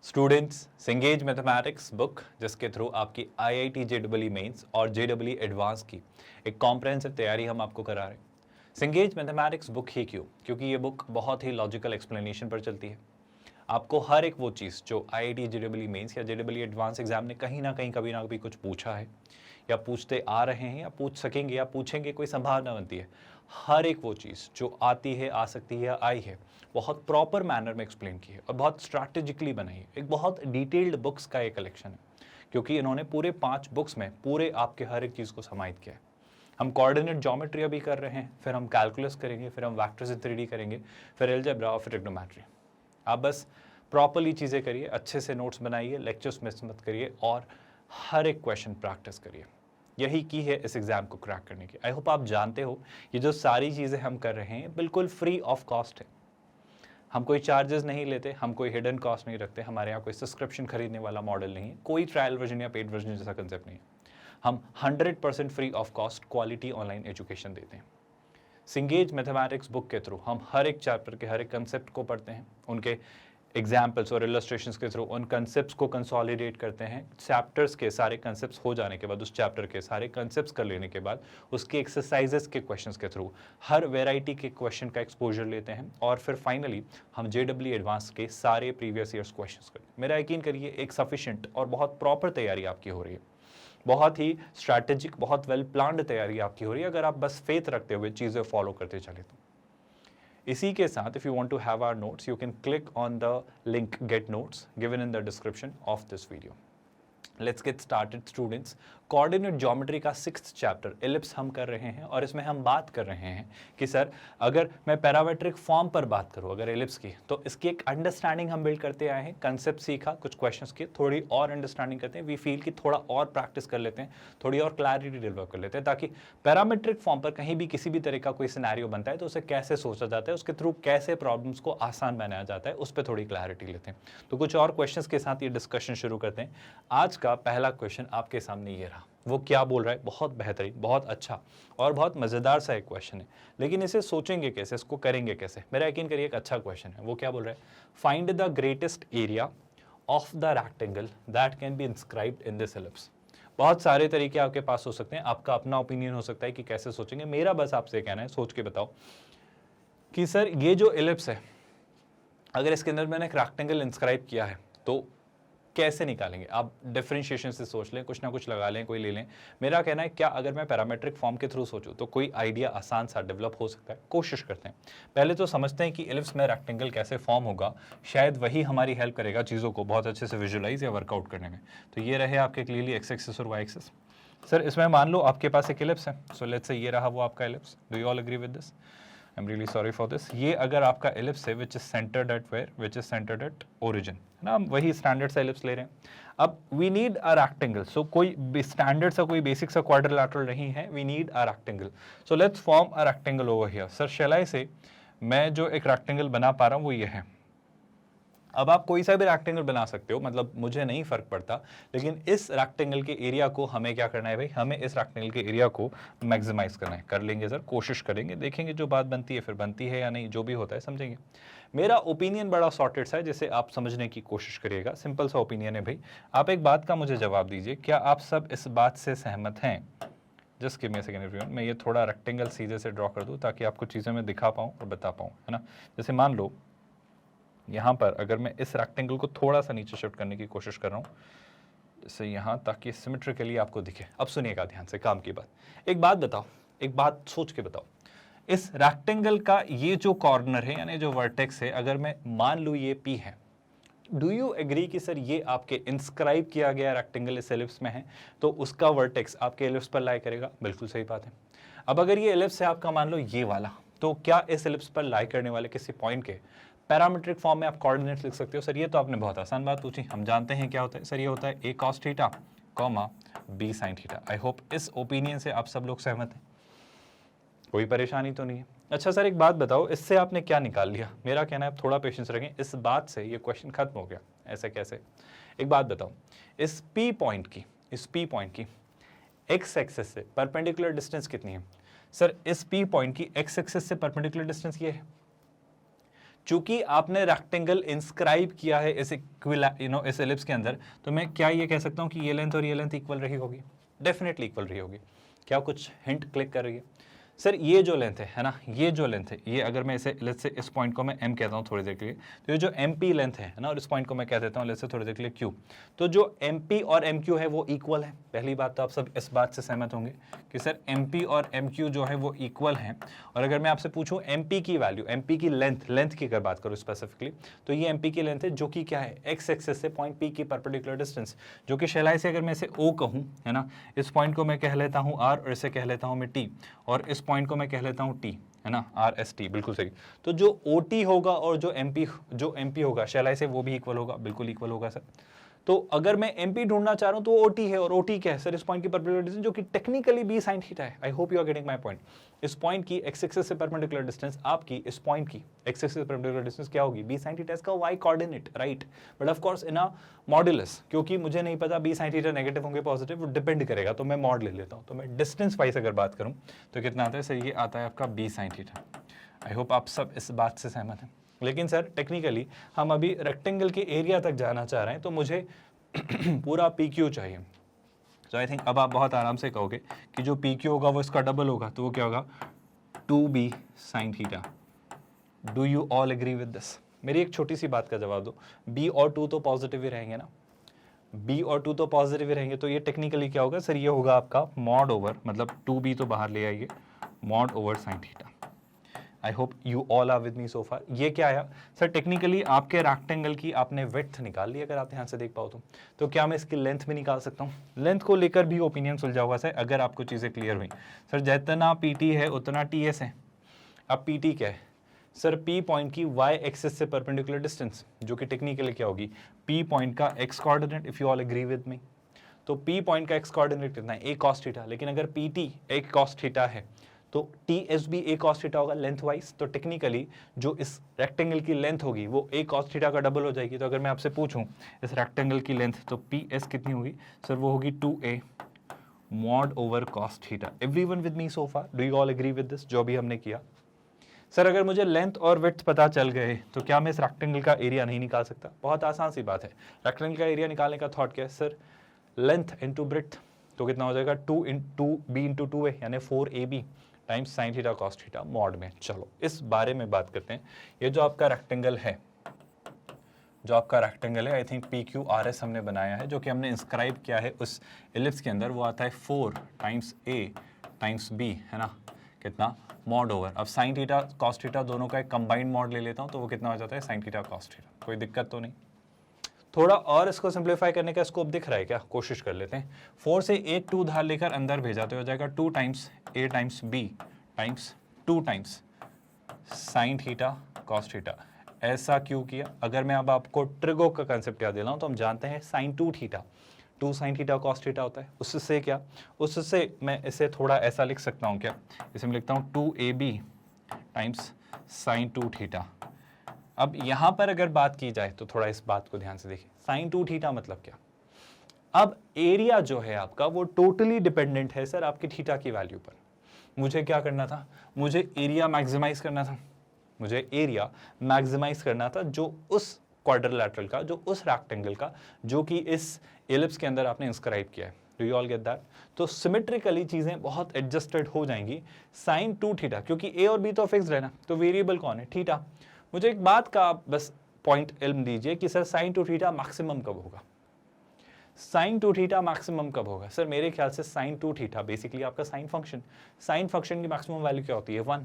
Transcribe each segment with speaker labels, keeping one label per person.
Speaker 1: Students, सिंगेज mathematics book जिसके through आपकी IIT JEE mains और JEE एडवांस की एक कॉम्प्रहेंसिव तैयारी हम आपको करा रहे हैं। सिंगेज मैथमेटिक्स बुक ही क्यों? क्योंकि ये बुक बहुत ही लॉजिकल एक्सप्लेनेशन पर चलती है। आपको हर एक वो चीज़ जो IIT JEE मेंस या JEE एडवांस एग्जाम ने कहीं ना कहीं कभी ना कभी कुछ पूछा है या पूछते आ रहे हैं या पूछ सकेंगे या पूछेंगे, कोई संभावना बनती है, हर एक वो चीज़ जो आती है, आ सकती है या आई है, बहुत प्रॉपर मैनर में एक्सप्लेन की है और बहुत स्ट्रैटेजिकली बनाई है। एक बहुत डिटेल्ड बुक्स का एक कलेक्शन है, क्योंकि इन्होंने पूरे 5 बुक्स में पूरे आपके हर एक चीज़ को समाहित किया है। हम कोऑर्डिनेट ज्योमेट्री अभी कर रहे हैं, फिर हम कैलकुलस करेंगे, फिर हम वेक्टर्स इन 3D करेंगे, फिर अलजेब्रा और फिर ट्रिग्नोमेट्री। आप बस प्रॉपरली चीज़ें करिए, अच्छे से नोट्स बनाइए, लेक्चर्स मिस मत करिए और हर एक क्वेश्चन प्रैक्टिस करिए। यही की है इस एग्ज़ाम को क्रैक करने की। आई होप आप जानते हो ये जो सारी चीज़ें हम कर रहे हैं बिल्कुल फ्री ऑफ कॉस्ट है। हम कोई चार्जेस नहीं लेते, हम कोई हिडन कॉस्ट नहीं रखते, हमारे यहाँ कोई सब्सक्रिप्शन खरीदने वाला मॉडल नहीं है, कोई ट्रायल वर्जन या पेड वर्जन जैसा कंसेप्ट नहीं है। हम 100% free of cost quality online education देते हैं। सिंगेज मैथमेटिक्स बुक के थ्रू हम हर एक चैप्टर के हर एक कंसेप्ट को पढ़ते हैं, उनके एग्जाम्पल्स और इलस्ट्रेशंस के थ्रू उन कंसेप्ट्स को कंसोलिडेट करते हैं। चैप्टर्स के सारे कंसेप्ट्स हो जाने के बाद, उस चैप्टर के सारे कंसेप्ट्स कर लेने के बाद, उसके एक्सरसाइजेस के क्वेश्चंस के थ्रू हर वेराइटी के क्वेश्चन का एक्सपोजर लेते हैं और फिर फाइनली हम JEE एडवांस के सारे प्रीवियस ईयर्स क्वेश्चंस करते हैं। मेरा यकीन करिए एक सफिशिएंट और बहुत प्रॉपर तैयारी आपकी हो रही है, बहुत ही स्ट्रैटेजिक, बहुत वेल प्लान्ड तैयारी आपकी हो रही है, अगर आप बस फेथ रखते हुए चीज़ें फॉलो करते चले तो। इसी के साथ if you want to have our notes, you can click on the link get notes given in the description of this video. Let's get started students. Coordinate geometry का 6th चैप्टर एलिप्स हम कर रहे हैं और इसमें हम बात कर रहे हैं कि सर अगर मैं पैरामेट्रिक फॉर्म पर बात करूं अगर एलिप्स की, तो इसकी एक अंडरस्टैंडिंग हम बिल्ड करते आए हैं। कंसेप्ट सीखा, कुछ क्वेश्चंस की थोड़ी और अंडरस्टैंडिंग करते हैं, वी फील कि थोड़ा और प्रैक्टिस कर लेते हैं, थोड़ी और क्लैरिटी डेवलप कर लेते हैं, ताकि पैरामेट्रिक फॉर्म पर कहीं भी किसी भी तरह का कोई सिनेरियो बनता है तो उसे कैसे सोचा जाता है, उसके थ्रू कैसे प्रॉब्लम्स को आसान बनाया जाता है, उस पर थोड़ी क्लैरिटी लेते हैं। तो कुछ और क्वेश्चंस के साथ ये डिस्कशन शुरू करते हैं। आज का पहला क्वेश्चन आपके सामने ये रहा। वो क्या बोल रहा है? बहुत बेहतरीन, बहुत अच्छा और बहुत मज़ेदार सा एक क्वेश्चन है, लेकिन इसे सोचेंगे कैसे, इसको करेंगे कैसे? मेरा यकीन करिए एक अच्छा क्वेश्चन है। वो क्या बोल रहा है? Find the greatest area of the rectangle that can be inscribed in this ellipse. बहुत सारे तरीके आपके पास हो सकते हैं, आपका अपना ओपिनियन हो सकता है कि कैसे सोचेंगे। मेरा बस आपसे कहना है, सोच के बताओ कि सर ये जो एलिप्स है, अगर इसके अंदर मैंने एक रेक्टेंगल इंस्क्राइब किया है तो कैसे निकालेंगे? आप डिफरेंशिएशन से सोच लें, कुछ ना कुछ लगा लें, कोई ले लें। मेरा कहना है क्या अगर मैं पैरामेट्रिक फॉर्म के थ्रू सोचूं तो कोई आइडिया आसान सा डेवलप हो सकता है? कोशिश करते हैं। पहले तो समझते हैं कि एलिप्स में रेक्टेंगल कैसे फॉर्म होगा, शायद वही हमारी हेल्प करेगा चीज़ों को बहुत अच्छे से विजुअलाइज या वर्कआउट करने में। तो ये रहे आपके क्लियरली एक्स एक्सिस और वाई एक्सिस। सर इसमें मान लो आपके पास एक एलिप्स है, सो लेट्स से ये रहा वो आपका ellipse. Do you all agree with this? I am really sorry for this. ये अगर आपका एलिप्स है which is centred at where, which is centred at origin, है ना? हम वही स्टैंडर्ड सा एलिप्स ले रहे हैं। अब we need a rectangle, so कोई स्टैंडर्ड सा कोई बेसिक सा क्वाड्रिलैटरल नहीं है, we need a rectangle. So let's form a rectangle over here. Sir shall I say मैं जो एक रेक्टेंगल बना पा रहा हूँ वो ये है। अब आप कोई सा भी रेक्टेंगल बना सकते हो, मतलब मुझे नहीं फर्क पड़ता, लेकिन इस रेक्टेंगल के एरिया को हमें क्या करना है भाई? हमें इस रेक्टेंगल के एरिया को मैक्सिमाइज करना है। कर लेंगे सर, कोशिश करेंगे, देखेंगे जो बात बनती है फिर बनती है या नहीं, जो भी होता है समझेंगे। मेरा ओपिनियन बड़ा सॉर्टेड सा है, जिसे आप समझने की कोशिश करिएगा। सिंपल सा ओपिनियन है भाई। आप एक बात का मुझे जवाब दीजिए, क्या आप सब इस बात से सहमत हैं? Just give me a second everyone, मैं ये थोड़ा रेक्टेंगल सीधे से ड्रॉ कर दूँ ताकि आपको चीज़ें मैं दिखा पाऊँ और बता पाऊँ, है ना? जैसे मान लो यहाँ पर अगर मैं इस रेक्टेंगल को थोड़ा सा नीचे शिफ्ट करने की कोशिश कर रहा हूँ, जैसे यहाँ, ताकि सिमेट्रिकली आपको दिखे। अब सुनिएगा ध्यान से, काम की बात। एक बात बताओ, एक बात सोच के बताओ, इस रेक्टेंगल का ये जो कॉर्नर है यानी जो वर्टेक्स है, अगर मैं मान लूँ ये P है, डू यू एग्री कि सर ये आपके इंस्क्राइब किया गया रेक्टेंगल इस एलिप्स में है तो उसका वर्टेक्स आपके एलिप्स पर लाई करेगा? बिल्कुल सही बात है। अब अगर ये एलिप्स है आपका, मान लो ये वाला, तो क्या इस एलिप्स पर लाई करने वाले किसी पॉइंट के पैरामीट्रिक फॉर्म में आप कोऑर्डिनेट्स लिख सकते हो? सर ये तो आपने बहुत आसान बात पूछी, हम जानते हैं क्या होता है। सर ये होता है a cos theta, b sin theta. I hope इस ओपिनियन से आप सब लोग सहमत हैं, कोई परेशानी तो नहीं है। अच्छा सर एक बात बताओ, इससे आपने क्या निकाल लिया? मेरा कहना है थोड़ा पेशेंस रखें, इस बात से ये क्वेश्चन खत्म हो गया। ऐसे कैसे? एक बात बताओ, इस P पॉइंट की x एक्सिस से परपेंडिकुलर डिस्टेंस कितनी है? सर इस P पॉइंट की x एक्सिस से परपेंडिकुलर डिस्टेंस ये है, चूंकि आपने रेक्टेंगल इंस्क्राइब किया है इस इस एलिप्स के अंदर, तो मैं क्या ये कह सकता हूँ कि ये लेंथ और ये लेंथ इक्वल रही होगी? डेफिनेटली इक्वल रही होगी। क्या कुछ हिंट क्लिक कर रही है? सर ये जो लेंथ है ना, ये जो लेंथ है, ये अगर मैं इसे लेट्स से इस पॉइंट को मैं m कहता हूँ थोड़ी देर के लिए, तो ये जो mp लेंथ है ना, और इस पॉइंट को मैं कह देता हूँ लेट्स से थोड़ी देर के लिए q, तो जो mp और mq है वो इक्वल है। पहली बात तो आप सब इस बात से सहमत होंगे कि सर mp और mq जो है वो इक्वल हैं। और अगर मैं आपसे पूछूं mp की वैल्यू, mp की लेंथ की अगर बात करूं स्पेसिफिकली, तो ये mp की लेंथ है जो कि क्या है, x एक्सिस से पॉइंट p की परपेंडिकुलर डिस्टेंस, जो कि शैलाई से अगर मैं इसे o कहूं, है ना, इस पॉइंट को मैं कह लेता हूं r और इसे कह लेता हूं मैं t, और इस पॉइंट को मैं कह लेता हूं t, है ना, RST, बिल्कुल सही। तो जो OT होगा और जो MP होगा शैलाई से, वो भी इक्वल होगा, बिल्कुल इक्वल होगा सर। तो अगर मैं MP ढूंढना चाह रहा हूं तो OT है, और OT क्या है सर, इस पॉइंट की परपेंडिकुलर डिस्टेंस जो कि टेक्निकली b sin थीटा है। I hope you are getting my point. इस पॉइंट की x एक्सिस से परपेंडिकुलर डिस्टेंस आपकी इस पॉइंट की x एक्सिस से परपेंडिकुलर डिस्टेंस क्या होगी, b sin थीटा, इसका y coordinate, right. But of course in a modulus, क्योंकि मुझे नहीं पता b sin थीटा नेगेटिव होंगे पॉजिटिव, वो डिपेंड करेगा, तो मैं मॉड ले लेता हूं। तो मैं डिस्टेंस वाइज अगर बात करूं तो कितना आता है सर, ये आता है आपका b sin theta. I hope आप सब इस बात से सहमत हैं। लेकिन सर टेक्निकली हम अभी रेक्टेंगल के एरिया तक जाना चाह रहे हैं, तो मुझे पूरा PQ चाहिए। तो आई थिंक अब आप बहुत आराम से कहोगे कि जो PQ होगा वो इसका डबल होगा, तो वो क्या होगा, 2b sin theta. Do you all agree with this? मेरी एक छोटी सी बात का जवाब दो, b और 2 तो पॉजिटिव ही रहेंगे ना, b और 2 तो पॉजिटिव ही रहेंगे, तो ये टेक्निकली क्या होगा सर, ये होगा आपका मॉड ओवर, मतलब 2b तो बाहर ले आइए, mod over sin theta. I hope you all are with me so far. ये क्या आया सर, टेक्निकली आपके रेक्टेंगल की आपने विड्थ निकाल ली, अगर आप ध्यान से देख पाओ तो क्या मैं इसकी लेंथ भी निकाल सकता हूँ? लेंथ को लेकर भी ओपिनियन सुलझा होगा सर, अगर आपको चीज़ें क्लियर हुई। सर जितना PT है उतना TS है। अब PT क्या है सर, P पॉइंट की y एक्सिस से परपेंडिकुलर डिस्टेंस, जो कि टेक्निकली क्या होगी, P पॉइंट का x coordinate, if you all agree with me. तो P पॉइंट का x कोऑर्डिनेट कितना है, a cos थीटा, लेकिन अगर PT a cos थीटा है तो TS भी a cos थीटा होगा लेंथ वाइज। तो टेक्निकली जो इस रेक्टेंगल की लेंथ होगी वो a cos थीटा का डबल हो जाएगी। तो अगर मैं आपसे पूछूं इस रेक्टेंगल की लेंथ, तो PS कितनी होगी सर, वो होगी 2a mod over cos theta. Everyone with me so far, do you all agree with this, जो भी हमने किया? सर अगर मुझे लेंथ और विड्थ पता चल गए तो क्या मैं इस रेक्टेंगल का एरिया नहीं निकाल सकता? बहुत आसान सी बात है। रेक्टेंगल का एरिया निकालने का थॉट क्या है सर, लेंथ इंटू ब्रेड्थ, तो कितना हो जाएगा 2b इंटू 2a यानी 4ab times sine theta cos theta mod में। चलो इस बारे में बात करते हैं। ये जो आपका रेक्टेंगल है, आई थिंक PQRS हमने बनाया है, जो कि हमने इंस्क्राइब किया है उस एलिप्स के अंदर, वो आता है 4 टाइम्स A टाइम्स B, है ना, कितना मॉड ओवर। अब साइन थीटा कॉस थीटा दोनों का एक कंबाइंड मॉड ले लेता हूँ, तो वो कितना हो जाता है, साइन थीटा कॉस थीटा। कोई दिक्कत तो नहीं? थोड़ा और इसको सिंप्लीफाई करने का स्कोप दिख रहा है क्या? कोशिश कर लेते हैं। 4 से एक 2 उधार लेकर अंदर भेजा तो हो जाएगा 2 times A times B times 2 times sine theta cos theta. ऐसा क्यों किया? अगर मैं अब आपको ट्रिगो का कंसेप्ट याद दिलाऊं तो हम जानते हैं sine 2 theta, 2 sine theta cos theta होता है। उससे क्या, उससे मैं इसे थोड़ा ऐसा लिख सकता हूँ क्या, इसे मैं लिखता हूँ 2AB टाइम्स साइन 2 थीटा। अब यहां पर अगर बात की जाए तो थोड़ा इस बात को ध्यान से देखिए, साइन 2 थीटा मतलब क्या? अब एरिया जो है आपका वो टोटली डिपेंडेंट है सर आपकी थीटा की वैल्यू पर। मुझे क्या करना था, मुझे एरिया मैक्सिमाइज करना था, जो उस क्वाड्रिलैटरल का, जो उस रेक्टेंगल का, जो कि इस एलिप्स के अंदर आपने इंस्क्राइब किया है। Do you all get that? तो सिमेट्रिकली चीजें बहुत एडजस्टेड हो जाएंगी। साइन 2 थीटा, क्योंकि ए और बी तो फिक्स्ड है ना, तो वेरिएबल कौन है, थीटा। मुझे एक बात का बस पॉइंट इल्म दीजिए कि सर साइन 2 थीटा मैक्सिमम कब होगा? साइन 2 थीटा मैक्सिमम कब होगा? सर मेरे ख्याल से साइन 2 थीटा बेसिकली आपका साइन फंक्शन की मैक्सिमम वैल्यू क्या होती है, 1।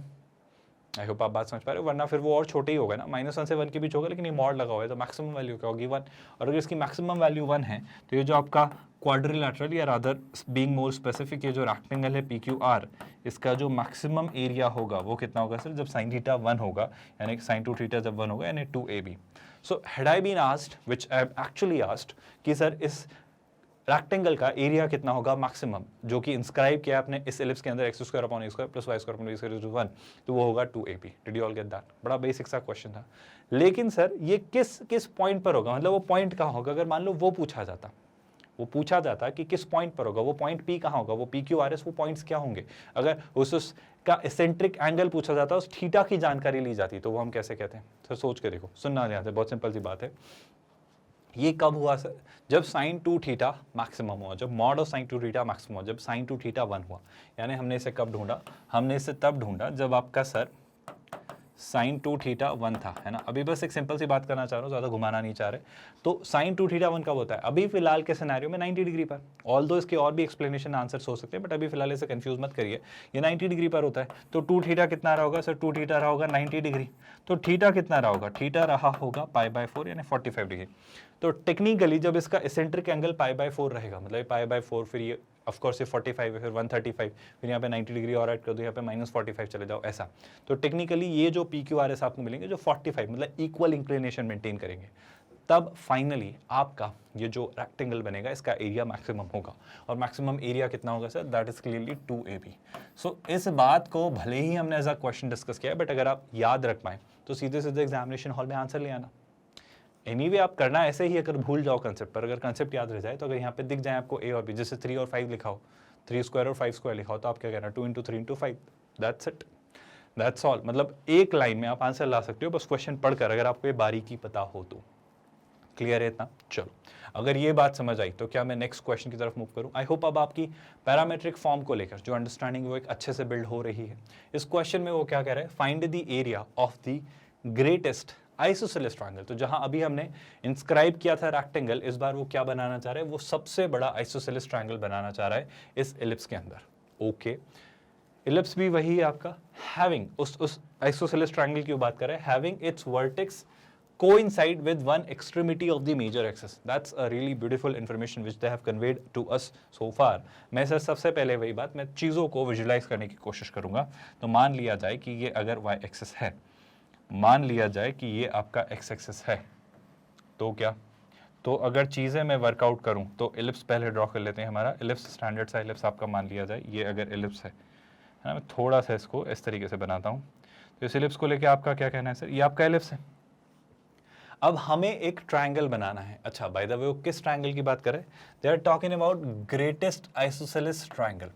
Speaker 1: आई होप आप बात समझ पा रहे हो, वरना फिर वो और छोटे ही होगा ना, -1 से 1 के बीच होगा, लेकिन ये मॉड लगा हुआ है, तो मैक्सिमम वैल्यू क्या होगी, 1। और अगर इसकी मैक्सिमम वैल्यू 1 है तो ये जो आपका क्वाड्रिलैटरल, या रादर बीइंग मोर स्पेसिफिक, ये जो रेक्टेंगल है PQR, इसका जो मैक्सिमम एरिया होगा वो कितना होगा सर, जब साइन थीटा 1 होगा, यानी साइन 2 थीटा जब 1 होगा, यानी 2AB। So had I been asked, which I have actually asked, कि सर इस रेक्टेंगल का एरिया कितना होगा मैक्सिमम, जो कि इंस्क्राइब किया आपने इस एलिप्स के अंदर, x² upon a² plus y² upon b² is 1, तो वो होगा 2AB। Did you all get that? बड़ा बेसिक सा क्वेश्चन था। लेकिन सर ये किस पॉइंट पर होगा, मतलब वो पॉइंट कहाँ होगा? अगर मान लो वो पूछा जाता कि किस पॉइंट पर होगा, वो पॉइंट P कहाँ होगा, वो PQRS, वो पॉइंट्स क्या होंगे? अगर उस का एसेंट्रिक एंगल पूछा जाता है, उस थीटा की जानकारी ली जाती है, तो वो हम कैसे कहते हैं? तो सोच के देखो, सुनना ध्यान से, बहुत सिंपल सी बात है। ये कब हुआ सर? जब साइन 2 थीटा मैक्सिमम हुआ, जब mod of sine 2 theta maximum हुआ, जब साइन 2 थीटा 1 हुआ। यानी हमने इसे कब ढूंढा? हमने इसे तब ढूंढा जब आपका सर साइन 2 थीटा 1 था, है ना। अभी बस एक सिंपल सी बात करना चाह रहा हूँ, ज़्यादा घुमाना नहीं चाह रहे। तो साइन 2 थीटा 1 कब होता है? अभी फिलहाल के सिनेरियो में 90 डिग्री पर। ऑल्दो इसके और भी एक्सप्लेनेशन आंसर्स हो सकते हैं, बट अभी फिलहाल इसे कंफ्यूज मत करिए, ये 90 डिग्री पर होता है। तो 2 थीटा कितना रहा होगा सर? 2 थीटा रहा होगा 90 डिग्री। तो थीटा कितना रहा होगा? थीटा रहा होगा π/4 यानी 45 डिग्री। तो टेक्निकली जब इसका एसेंट्रिक एंगल π/4 रहेगा, मतलब π/4, फिर ये ऑफ कोर्स ये 45 है, फिर 135, फिर यहाँ पे 90 डिग्री और ऐड कर दो, यहाँ पे -45 चले जाओ, ऐसा। तो टेक्निकली ये जो PQRS आपको मिलेंगे जो 45 मतलब इक्वल इंक्लिनेशन मेंटेन करेंगे, तब फाइनली आपका ये जो रेक्टेंगल बनेगा इसका एरिया मैक्सिमम होगा। और मैक्सिमम एरिया कितना होगा sir? That is clearly 2AB। सो इस बात को भले ही हमने एज अ क्वेश्चन डिस्कस किया है, बट अगर आप याद रख पाए तो सीधे सीधे एग्जामिनेशन हॉल में आंसर ले आना। एनीवे आप करना ऐसे ही, अगर भूल जाओ कंसेप्ट, पर अगर कंसेप्ट याद रह जाए तो अगर यहाँ पे दिख जाए आपको A और B, जैसे 3 और 5 लिखा हो, 3 स्क्वायर और 5 स्क्वायर लिखा हो, तो आप क्या कहना? 2 × 3 × 5, दैट्स इट, दैट्स ऑल। मतलब एक लाइन में आप आंसर ला सकते हो बस क्वेश्चन पढ़कर, अगर आपको ये बारीकी पता हो तो। क्लियर है इतना? चलो, अगर ये बात समझ आई तो क्या मैं नेक्स्ट क्वेश्चन की तरफ मूव करूं? आई होप अब आपकी पैरामेट्रिक फॉर्म को लेकर जो अंडरस्टैंडिंग वो एक अच्छे से बिल्ड हो रही है। इस क्वेश्चन में वो क्या कह रहा है? Find the area of the greatest isosceles triangle. तो जहां अभी हमने इंस्क्राइब किया था रेक्टेंगल, इस बार वो क्या बनाना चाह रहा है? वो सबसे बड़ा आइसोसेलेस ट्रायंगल बनाना चाह रहा है इस एलिप्स के अंदर। ओके, एलिप्स भी वही है आपका, हैविंग, उस आइसोसेलेस ट्रायंगल की बात कर रहे हैं, having its vertex coincide with one extremity of the major axis. That's a really beautiful information which they have conveyed to us so far. मैं सर सबसे पहले वही बात, मैं चीज़ों को विजुलाइज करने की कोशिश करूंगा। तो मान लिया जाए कि ये अगर y एक्सिस है, मान लिया जाए कि ये आपका x एक्सिस है, तो क्या? तो अगर चीज़ें मैं वर्कआउट करूं तो एलिप्स पहले ड्रॉ कर लेते हैं। हमारा एलिप्स स्टैंडर्ड सा एलिप्स आपका मान लिया जाए, ये अगर एलिप्स है ना, मैं थोड़ा सा इसको इस तरीके से बनाता हूँ। तो इस एलिप्स को लेकर आपका क्या कहना है सर? ये आपका एलिप्स है। अब हमें एक ट्रायंगल बनाना है। अच्छा, बाय द वे वो किस ट्रायंगल की बात करें? They are talking about greatest isosceles triangle.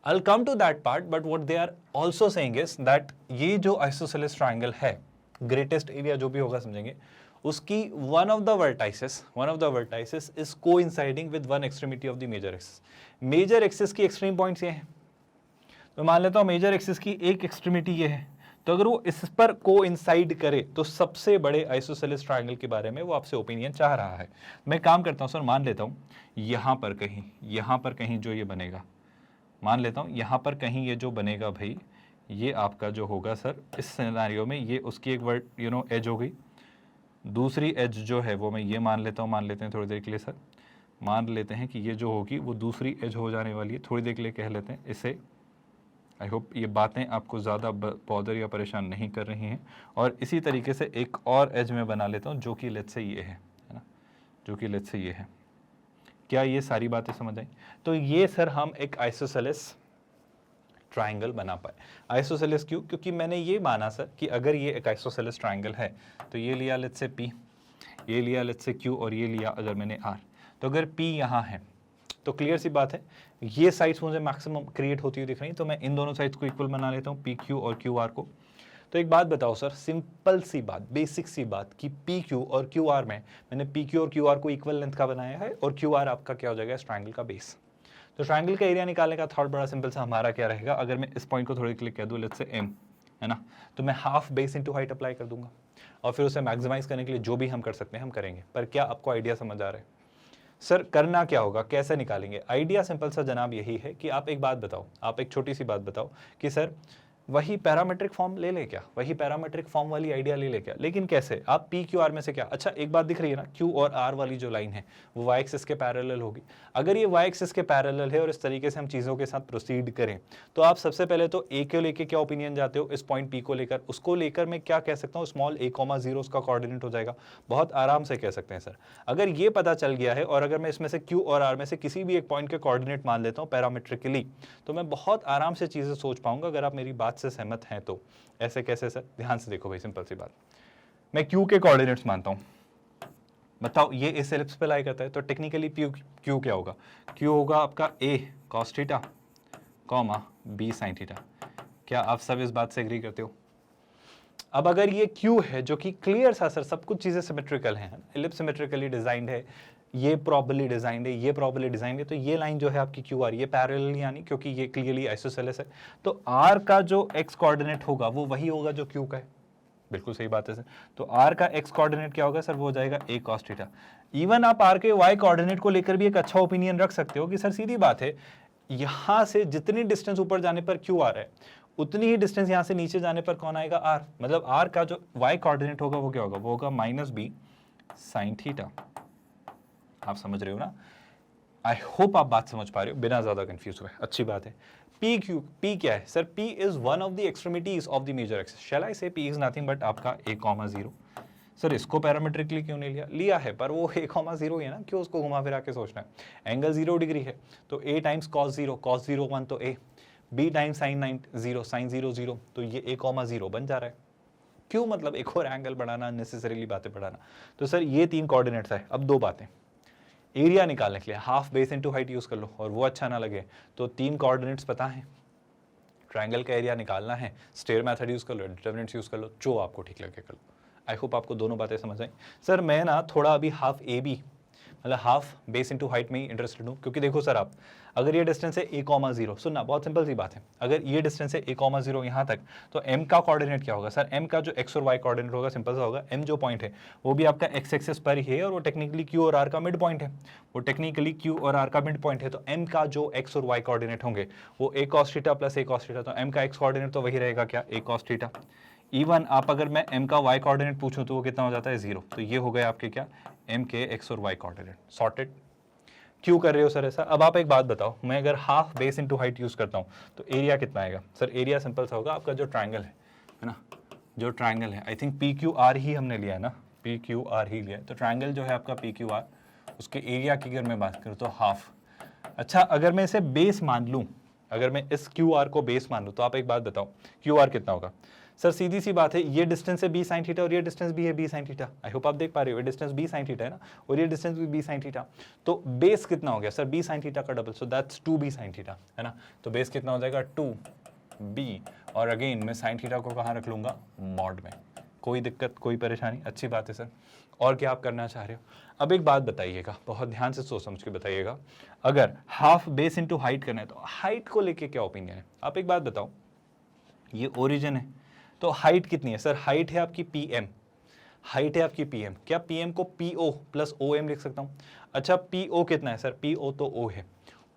Speaker 1: I'll come to that part, but what they are also saying is that ये जो आइसोसेलेस ट्रायंगल है, ग्रेटेस्ट एरिया जो भी होगा समझेंगे, उसकी one of the vertices is coinciding with one extremity of the major axis. Major axis की extreme points ये हैं, तो मान लेता हूँ मेजर एक्सिस की एक एक्सट्रीमिटी ये है, तो अगर वो इस पर कोइंसाइड करे तो सबसे बड़े आइसोसेलेस ट्रायंगल के बारे में वो आपसे ओपिनियन चाह रहा है। मैं काम करता हूँ सर, मान लेता हूँ यहाँ पर कहीं जो ये बनेगा, मान लेता हूँ यहाँ पर कहीं ये जो बनेगा भाई, ये आपका जो होगा सर इस सिनेरियो में, ये उसकी एक वर्ड एज हो गई। दूसरी एज जो है वो मैं ये मान लेता हूँ, मान लेते हैं थोड़ी देर के लिए सर, मान लेते हैं कि ये जो होगी वो दूसरी एज हो जाने वाली है। थोड़ी देर के लिए कह लेते हैं इसे। आई होप ये बातें आपको ज़्यादा बॉदर या परेशान नहीं कर रही हैं। और इसी तरीके से एक और एज में बना लेता हूँ जो कि लेट्स से ये है ना, जो कि लेट्स से ये है। क्या ये सारी बातें समझ आई? तो ये सर हम एक आइसोसेलेस ट्रायंगल बना पाए। आइसोसेलेस क्यों? क्योंकि मैंने ये माना सर कि अगर ये एक आइसोसेलेस ट्रायंगल है, तो ये लिया लेट्स से P, ये लिया लेट्स से Q, और ये लिया अगर मैंने R। तो अगर P यहाँ है तो क्लियर सी बात है ये साइड्स मुझे मैक्सिमम क्रिएट होती हुई दिख रही, तो मैं इन दोनों साइड्स को इक्वल बना लेता हूँ, PQ और QR को। तो एक बात बताओ सर, सिंपल सी बात, बेसिक सी बात, कि PQ और QR में मैंने PQ और QR को इक्वल लेंथ का बनाया है, और QR आपका क्या हो जाएगा? इस ट्रायंगल का बेस। तो ट्रायंगल का एरिया निकालने का थॉट बड़ा सिंपल सा हमारा क्या रहेगा? अगर मैं इस पॉइंट को थोड़ी क्लिक कर दूँ, लेट्स से M है ना, तो मैं half base into height apply कर दूंगा, और फिर उसे मैक्सिमाइज करने के लिए जो भी हम कर सकते हैं हम करेंगे। पर क्या आपको आइडिया समझ आ रहा है? सर करना क्या होगा, कैसे निकालेंगे? आइडिया सिंपल सा जनाब यही है कि आप एक बात बताओ, आप एक छोटी सी बात बताओ कि सर वही पैरामेट्रिक फॉर्म ले ले क्या, वही पैरामेट्रिक फॉर्म वाली आइडिया ले ले क्या, लेकिन कैसे? आप पी क्यू आर में से क्या? अच्छा एक बात दिख रही है ना, क्यू और आर वाली जो लाइन है वो वाई एक्सिस के पैरेलल होगी। अगर ये वाई एक्सिस के पैरेलल है और इस तरीके से हम चीज़ों के साथ प्रोसीड करें, तो आप सबसे पहले तो ए को लेकर क्या ओपिनियन जाते हो? इस पॉइंट पी को लेकर, उसको लेकर मैं क्या कह सकता हूँ? स्मॉल a,0 उसका कोऑर्डिनेट हो जाएगा। बहुत आराम से कह सकते हैं सर। अगर ये पता चल गया है और अगर मैं इसमें से क्यू और आर में से किसी भी एक पॉइंट के कोऑर्डिनेट मान लेता हूँ पैरामेट्रिकली, तो मैं बहुत आराम से चीज़ें सोच पाऊंगा। अगर आप मेरी बात से सहमत हैं तो ऐसे कैसे सर? ध्यान से देखो भाई, सिंपल सी बात, मैं क्यू के कोऑर्डिनेट्स मानता हूं, बताओ ये इस एलिप्स पे लाई करता है, तो टेक्निकली क्यू क्या होगा? क्यू होगा आपका a cos theta, comma b sin theta. क्या आप सब इस बात से एग्री करते हो? अब अगर ये Q है जो कि क्लियर सा सर सब कुछ चीज़ें सिमेट्रिकल हैं, एलिप्स सिमेट्रिकली डिजाइंड है, ये प्रॉपर्ली डिजाइंड है, ये प्रॉपर्ली डिजाइंड है, तो ये लाइन जो है आपकी QR ये पैरेलल यानी क्योंकि ये क्लियरली आइसोसेलेस है, तो R का जो x कोऑर्डिनेट होगा वो वही होगा जो Q का है। बिल्कुल सही बात है सर। तो R का x कोऑर्डिनेट क्या होगा सर? वो हो जाएगा a cos थीटा। इवन आप R के y कोऑर्डिनेट को लेकर भी एक अच्छा ओपिनियन रख सकते हो कि सर सीधी बात है, यहां से जितनी डिस्टेंस ऊपर जाने पर Q आ रहा है उतनी ही डिस्टेंस यहां से नीचे जाने पर कौन आएगा? R। मतलब R का जो y कोऑर्डिनेट होगा वो क्या होगा? वो होगा -b sin थीटा। आप समझ रहे हो ना? आई होप आप बात समझ पा रहे हो बिना ज्यादा कंफ्यूज हुए। अच्छी बात है। P क्या है sir? P is one of the extremities of the major axis. Shall I say P is nothing but आपका a,0। सर इसको पैरामीट्रिकली क्यों नहीं लिया है पर वो a,0 है ना, क्यों उसको घुमा फिरा के सोचना है? एंगल 0 डिग्री है तो a टाइम्स cos 0 1 तो a, b times sin 0 sin 0 तो ये a,0 बन जा रहा है। क्यों? मतलब एक और एंगल बढ़ाना, अननेसेसरीली बातें बढ़ाना। तो सर ये 3 कोऑर्डिनेट्स है। अब 2 बातें, एरिया निकालने के लिए half base into height use कर लो, और वो अच्छा ना लगे तो 3 कोऑर्डिनेट्स पता है, ट्रायंगल का एरिया निकालना है, स्टेयर मेथड यूज कर लो, डिटरमिनेंट्स यूज कर लो, जो आपको ठीक लगे कर लो। आई होप आपको दोनों बातें समझ आई। सर मैं ना थोड़ा अभी हाफ ए बी मतलब हाफ बेस इनटू हाइट में ही इंटरेस्टेड हूँ, क्योंकि देखो सर आप अगर ये डिस्टेंस है a,0, सुनना बहुत सिंपल सी बात है, अगर ये डिस्टेंस है a,0 यहाँ तक तो m का कोऑर्डिनेट क्या होगा सर? m का जो x और y कोऑर्डिनेट होगा सिंपल सा होगा, m जो पॉइंट है वो भी आपका x एक्सिस पर ही है और वो टेक्निकली q और r का मिड पॉइंट है, वो टेक्निकली q और r का मिड पॉइंट है, तो m का जो x और y कोऑर्डिनेट होंगे वो a cos theta plus a cos theta, तो m का x कोऑर्डिनेट तो वही रहेगा क्या? a cos theta. इवन आप अगर मैं m का y कोऑर्डिनेट पूछूं तो वो कितना हो जाता है? 0। तो ये हो गए आपके क्या? m के x और y कोऑर्डिनेट सॉर्टेड। क्यों कर रहे हो सर ऐसा? अब आप एक बात बताओ, मैं अगर half base into height use करता हूं तो एरिया कितना आएगा? सर एरिया सिंपल सा होगा, आपका जो ट्रायंगल है ना, जो ट्रायंगल है, आई थिंक PQR ही हमने लिया है ना, PQR ही लिया है, तो ट्रायंगल जो है आपका PQR, उसके एरिया की अगर मैं बात करूँ तो हाफ। अच्छा अगर मैं इसे बेस मान लूँ, अगर मैं इस QR को बेस मान लूँ तो आप एक बात बताओ QR कितना होगा? सर सीधी सी बात है, ये डिस्टेंस है b sin थीटा और ये डिस्टेंस भी है b sin theta. I hope आप देख पा रहे हो, ये डिस्टेंस b sin थीटा है ना और ये डिस्टेंस भी b sin थीटा, तो बेस कितना हो गया सर? b sin थीटा का double, so that's 2b sin theta, है ना? तो बेस कितना हो जाएगा? 2b, और अगेन मैं sin थीटा को कहाँ रख लूंगा? मॉड में। कोई दिक्कत, कोई परेशानी? अच्छी बात है सर। और क्या आप करना चाह रहे हो? अब एक बात बताइएगा, बहुत ध्यान से सोच समझ के बताइएगा, अगर हाफ बेस इंटू हाइट करना है तो हाइट को लेके क्या ओपिनियन है? आप एक बात बताओ, ये ओरिजिन है तो हाइट कितनी है सर? हाइट है आपकी PM, हाइट है आपकी PM, क्या PM को PO प्लस OM लिख सकता हूँ? अच्छा PO कितना है सर? PO तो O है।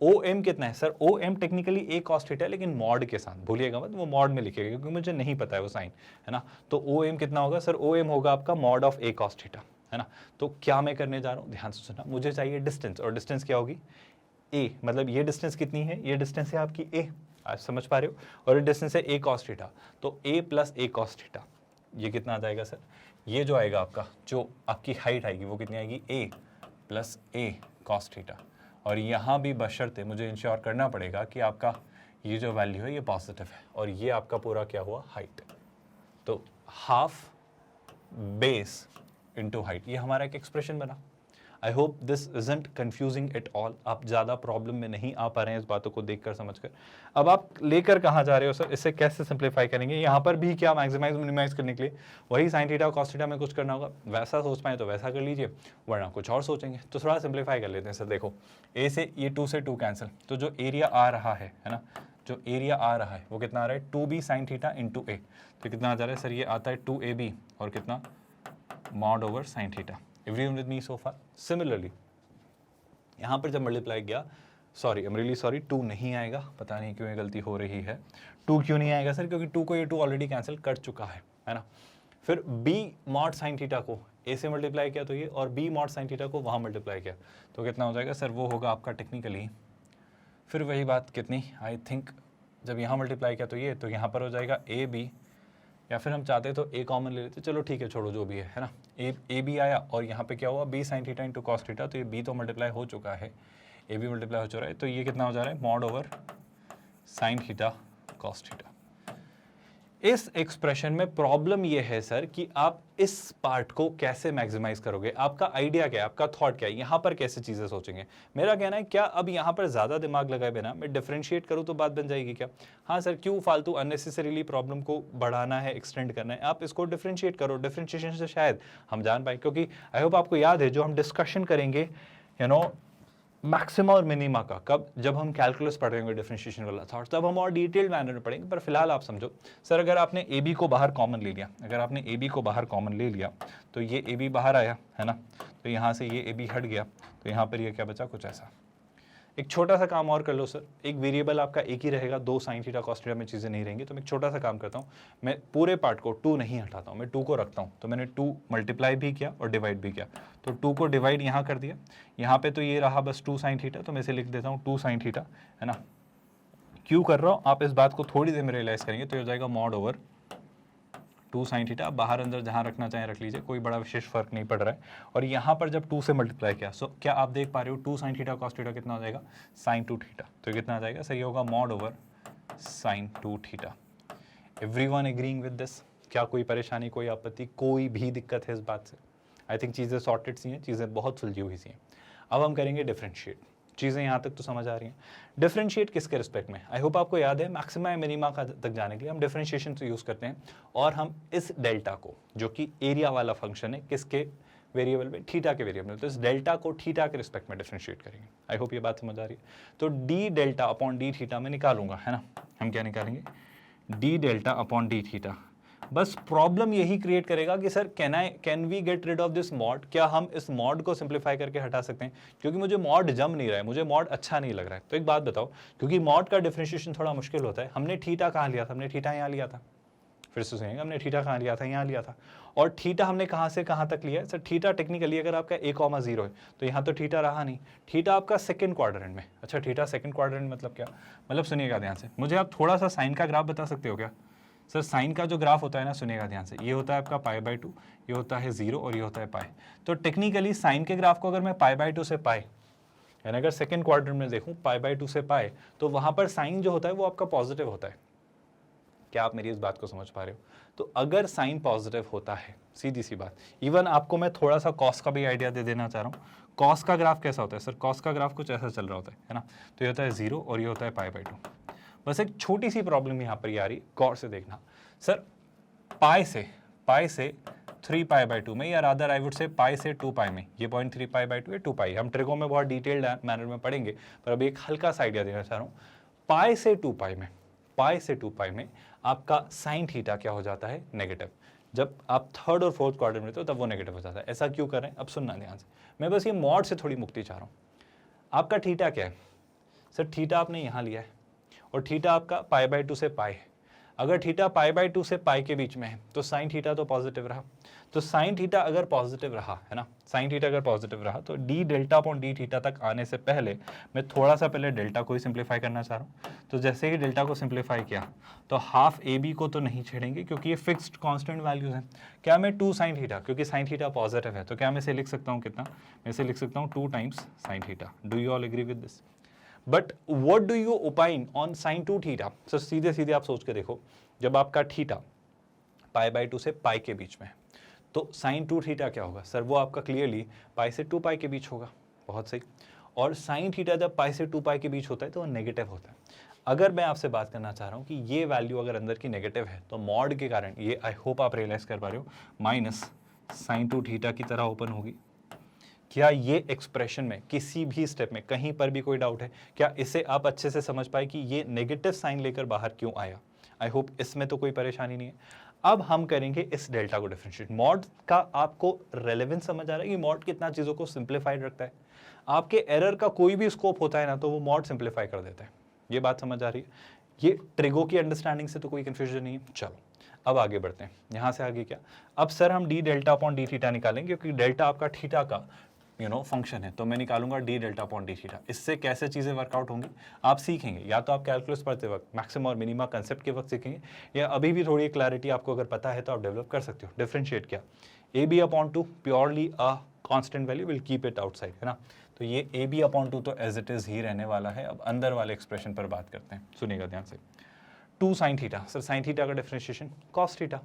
Speaker 1: OM कितना है sir? OM technically a cos theta है लेकिन मॉड के साथ, भूलिएगा मत, वो मॉड में लिखेगा क्योंकि मुझे नहीं पता है वो साइन, है ना? तो OM कितना होगा सर? OM होगा आपका mod of a cos theta, है ना? तो क्या मैं करने जा रहा हूँ, ध्यान से सुनना, मुझे चाहिए डिस्टेंस, और डिस्टेंस क्या होगी? a, मतलब ये डिस्टेंस कितनी है? ये डिस्टेंस है आपकी a, आज समझ पा रहे हो? और ये डिस्टेंस है a cos थीटा, तो a plus a cos theta, ये कितना आ जाएगा सर? ये जो आएगा आपका, जो आपकी हाइट आएगी वो कितनी आएगी? a plus a cos theta, और यहाँ भी बशर्ते मुझे इंश्योर करना पड़ेगा कि आपका ये जो वैल्यू है ये पॉजिटिव है, और ये आपका पूरा क्या हुआ? हाइट। तो हाफ बेस इंटू हाइट, ये हमारा एक एक्सप्रेशन बना। I hope this isn't confusing at all, आप ज़्यादा प्रॉब्लम में नहीं आ पा रहे हैं इस बातों को देखकर समझकर। अब आप लेकर कहाँ जा रहे हो सर? इससे कैसे सिंप्लीफाई करेंगे? यहाँ पर भी क्या मैक्सिमाइज मिनिमाइज करने के लिए वही साइन थीटा और कॉस थीटा में कुछ करना होगा, वैसा सोच पाए तो वैसा कर लीजिए, वरना कुछ और सोचेंगे। तो थोड़ा सिंप्लीफाई कर लेते हैं सर। देखो ए से ये 2 से 2 कैंसिल, तो जो एरिया आ रहा है ना, जो एरिया आ रहा है वो कितना आ रहा है? 2b साइन थीटा इंटू ए, तो कितना आ जा रहा है सर? ये आता है 2ab और कितना? Mod over sine theta. Everyone with me so far? Similarly, यहाँ पर जब मल्टीप्लाई किया, sorry I am really sorry, 2 नहीं आएगा, पता नहीं क्यों ये गलती हो रही है। 2 क्यों नहीं आएगा सर? क्योंकि 2 को ये 2 ऑलरेडी कैंसिल कर चुका है ना? फिर b मॉड साइन थीटा को a से मल्टीप्लाई किया तो ये, और b मॉड साइन थीटा को वहाँ मल्टीप्लाई किया तो कितना हो जाएगा सर? वो होगा आपका टेक्निकली, फिर वही बात कितनी, आई थिंक जब यहाँ मल्टीप्लाई किया तो ये, तो यहाँ पर हो जाएगा ab, या फिर हम चाहते तो a कॉमन ले लेते, चलो ठीक है छोड़ो जो भी है ना। ए बी आया और यहाँ पे क्या हुआ? b sine theta into cos theta, तो ये b तो मल्टीप्लाई हो चुका है, a भी मल्टीप्लाई हो चुका है, तो ये कितना हो जा रहा है? Mod over sign theta cos theta. इस एक्सप्रेशन में प्रॉब्लम ये है सर कि आप इस पार्ट को कैसे मैक्सिमाइज करोगे, आपका आइडिया क्या है, आपका थॉट क्या है, यहाँ पर कैसे चीजें सोचेंगे। मेरा कहना है क्या अब यहाँ पर ज्यादा दिमाग लगाए बिना मैं डिफरेंशिएट करूँ तो बात बन जाएगी क्या? हाँ सर, क्यों फालतू अननेसेसरीली प्रॉब्लम को बढ़ाना है, एक्सटेंड करना है, आप इसको डिफरेंशिएट करो। डिफरेंशिएशन से शायद हम जान पाए, क्योंकि आई होप आपको याद है जो हम डिस्कशन करेंगे मैक्सिमा और मिनिमा का, कब, जब हम कैलकुलस पढ़ रहे होंगे डिफरेंशिएशन वाला थॉट, तब हम और डिटेल्ड मैनर में पढ़ेंगे। पर फिलहाल आप समझो सर, अगर आपने ए बी को बाहर कॉमन ले लिया, अगर आपने ए बी को बाहर कॉमन ले लिया तो ये ए बी बाहर आया है ना, तो यहाँ से ये ए बी हट गया, तो यहाँ पर ये क्या बचा, कुछ ऐसा। एक छोटा सा काम और कर लो सर, एक वेरिएबल आपका एक ही रहेगा, 2 साइन थीटा कॉस थीटा में चीज़ें नहीं रहेंगी। तो मैं एक छोटा सा काम करता हूँ, मैं पूरे पार्ट को 2 नहीं हटाता हूँ, मैं 2 को रखता हूँ। तो मैंने 2 मल्टीप्लाई भी किया और डिवाइड भी किया, तो 2 को डिवाइड यहाँ कर दिया, यहाँ पे तो ये रहा बस 2 साइन थीटा, तो मैं इसे लिख देता हूँ 2 साइन थीटा, है ना। क्यों कर रहा हूँ, आप इस बात को थोड़ी देर में रियलाइज करेंगे। तो ये हो जाएगा मॉड ओवर 2 साइन थीटा। आप बाहर अंदर जहाँ रखना चाहें रख लीजिए, कोई बड़ा विशेष फर्क नहीं पड़ रहा है। और यहाँ पर जब 2 से मल्टीप्लाई किया, सो क्या आप देख पा रहे हो 2 साइन थीटा कॉस थीटा कितना हो जाएगा, साइन 2 थीटा। तो ये कितना आ जाएगा सर, ये होगा mod over sine 2 theta. Everyone agreeing with this? क्या कोई परेशानी, कोई आपत्ति, कोई भी दिक्कत है इस बात से? आई थिंक चीज़ें सॉर्टेड सी हैं, चीज़ें बहुत सुलझी हुई सी हैं। अब हम करेंगे डिफरेंशिएट। चीज़ें यहाँ तक तो समझ आ रही हैं। डिफरेंशिएट किसके रिस्पेक्ट में? आई होप आपको याद है, मैक्सिमा या मिनिमा का तक जाने के लिए हम डिफरेंशिएशन से यूज़ करते हैं, और हम इस डेल्टा को, जो कि एरिया वाला फंक्शन है, किसके वेरिएबल में, थीटा के वेरिएबल में, तो इस डेल्टा को थीटा के रिस्पेक्ट में डिफरेंशिएट करेंगे। आई होप ये बात समझ आ रही है। तो D delta upon D theta में निकालूंगा, है ना। हम क्या निकालेंगे, D delta upon D theta. बस प्रॉब्लम यही क्रिएट करेगा कि sir can we get rid of this mod, क्या हम इस मॉड को सिंप्लीफाई करके हटा सकते हैं, क्योंकि मुझे मॉड जम नहीं रहा है, मुझे मॉड अच्छा नहीं लग रहा है। तो एक बात बताओ, क्योंकि मॉड का डिफरेंशिएशन थोड़ा मुश्किल होता है, हमने थीटा कहाँ लिया था, हमने थीटा यहाँ लिया था, फिर से सुनिएगा, हमने थीटा कहाँ लिया था, यहाँ लिया था। और थीटा हमने कहाँ से कहाँ तक लिया है सर, थीटा टेक्निकली अगर आपका a,0 है तो यहाँ तो थीटा रहा नहीं, थीटा आपका सेकंड क्वाड्रेंट में। अच्छा, थीटा सेकंड क्वाड्रेंट मतलब क्या, मतलब सुनिएगा ध्यान से, मुझे आप थोड़ा सा साइन का ग्राफ बता सकते हो क्या सर? साइन का जो ग्राफ होता है ना, सुनिएगा ध्यान से, ये होता है आपका π/2, ये होता है 0 और ये होता है पाई। तो टेक्निकली साइन के ग्राफ को अगर मैं π/2 से पाई, यानी अगर सेकंड क्वाड्रेंट में देखूं π/2 से पाई, तो वहां पर साइन जो होता है वो आपका पॉजिटिव होता है। क्या आप मेरी इस बात को समझ पा रहे हो? तो अगर साइन पॉजिटिव होता है, सीधी सी बात, इवन आपको मैं थोड़ा सा कॉस का भी आइडिया दे देना चाह रहा हूँ। कॉस का ग्राफ कैसा होता है सर? कॉस का ग्राफ कुछ ऐसा चल रहा होता है ना। तो ये होता है 0 और ये होता है π/2। बस एक छोटी सी प्रॉब्लम यहाँ पर आ रही, गौर से देखना सर, पाई से 3π/2 में, या रादर आई वुड से पाई से 2π में, ये पॉइंट 3π/2 है, 2π। हम ट्रिगो में बहुत डिटेल्ड मैनर में पढ़ेंगे, पर अभी एक हल्का सा आइडिया देना चाह रहा हूँ। पाई से 2π में आपका साइन थीटा क्या हो जाता है, नेगेटिव। जब आप थर्ड और फोर्थ क्वाड्रेंट में रहते हो तब वो नेगेटिव हो जाता है। ऐसा क्यों कर रहे हैं, अब सुनना ध्यान से, मैं बस ये मॉड से थोड़ी मुक्ति चाह रहा हूँ। आपका थीटा क्या है सर? थीटा आपने यहाँ लिया है, और थीटा आपका π/2 से पाई है। अगर थीटा π/2 से पाई के बीच में है तो साइन थीटा तो पॉजिटिव रहा। तो साइन थीटा अगर पॉजिटिव रहा, है ना, साइन थीटा अगर पॉजिटिव रहा, तो D delta upon D theta तक आने से पहले मैं थोड़ा सा पहले डेल्टा को ही सिंप्लीफाई करना चाह रहा हूँ। तो जैसे ही डेल्टा को सिंप्लीफाई किया तो हाफ ए बी को तो नहीं छेड़ेंगे, क्योंकि ये फिक्स्ड कांस्टेंट वैल्यूज हैं। क्या मैं 2 साइन थीटा, क्योंकि साइन थीटा पॉजिटिव है, तो क्या मैं इसे लिख सकता हूँ कितना, मैं इसे लिख सकता हूँ 2 times sine theta. Do you all agree with this? But what do you opine on sine 2 theta? Sir सीधे सीधे आप सोच के देखो, जब आपका थीटा π/2 से पाई के बीच में है तो साइन 2 थीटा क्या होगा सर? वो आपका क्लियरली पाई से 2π के बीच होगा। बहुत सही। और साइन थीटा जब पाई से 2π के बीच होता है तो वो नेगेटिव होता है। अगर मैं आपसे बात करना चाह रहा हूँ कि ये वैल्यू अगर अंदर की नेगेटिव है तो मॉड के कारण ये, आई होप आप रियलाइज कर पा रहे हो, माइनस साइन 2 थीटा की तरह ओपन होगी। क्या ये एक्सप्रेशन में किसी भी स्टेप में कहीं पर भी कोई डाउट है? क्या इसे आप अच्छे से समझ पाए कि ये नेगेटिव साइन लेकर बाहर क्यों आया? आई होप इसमें तो कोई परेशानी नहीं है। अब हम करेंगे इस डेल्टा को डिफरेंशिएट। मॉड का आपको रेलेवेंस समझ आ रहा है कि मॉड कितना चीज़ों को सिंप्लीफाइड रखता है। आपके एरर का कोई भी स्कोप होता है ना, तो वो मॉड सिंप्लीफाई कर देता है। ये बात समझ आ रही है? ये ट्रिगो की अंडरस्टैंडिंग से तो कोई कन्फ्यूजन नहीं है। चलो अब आगे बढ़ते हैं। यहाँ से आगे क्या, अब सर हम D delta upon D theta निकालेंगे, क्योंकि डेल्टा आपका थीटा का फंक्शन है, तो मैं निकालूंगा D delta upon D theta. इससे कैसे चीज़ें वर्कआउट होंगी आप सीखेंगे, या तो आप कैलकुलस पढ़ते वक्त, मैक्सिमा और मिनिमा कंसेप्ट के वक्त सीखेंगे, या अभी भी थोड़ी क्लैरिटी आपको अगर पता है तो आप डेवलप कर सकते हो। डिफरेंशिएट क्या, A B upon 2 purely a constant value, will keep it outside, है ना। तो ये ए बी अपॉन 2 तो एज इट इज ही रहने वाला है। अब अंदर वाले एक्सप्रेशन पर बात करते हैं, सुनिएगा ध्यान से। 2 sine theta, sir sine theta का डिफरेंशिएशन कॉस थीटा,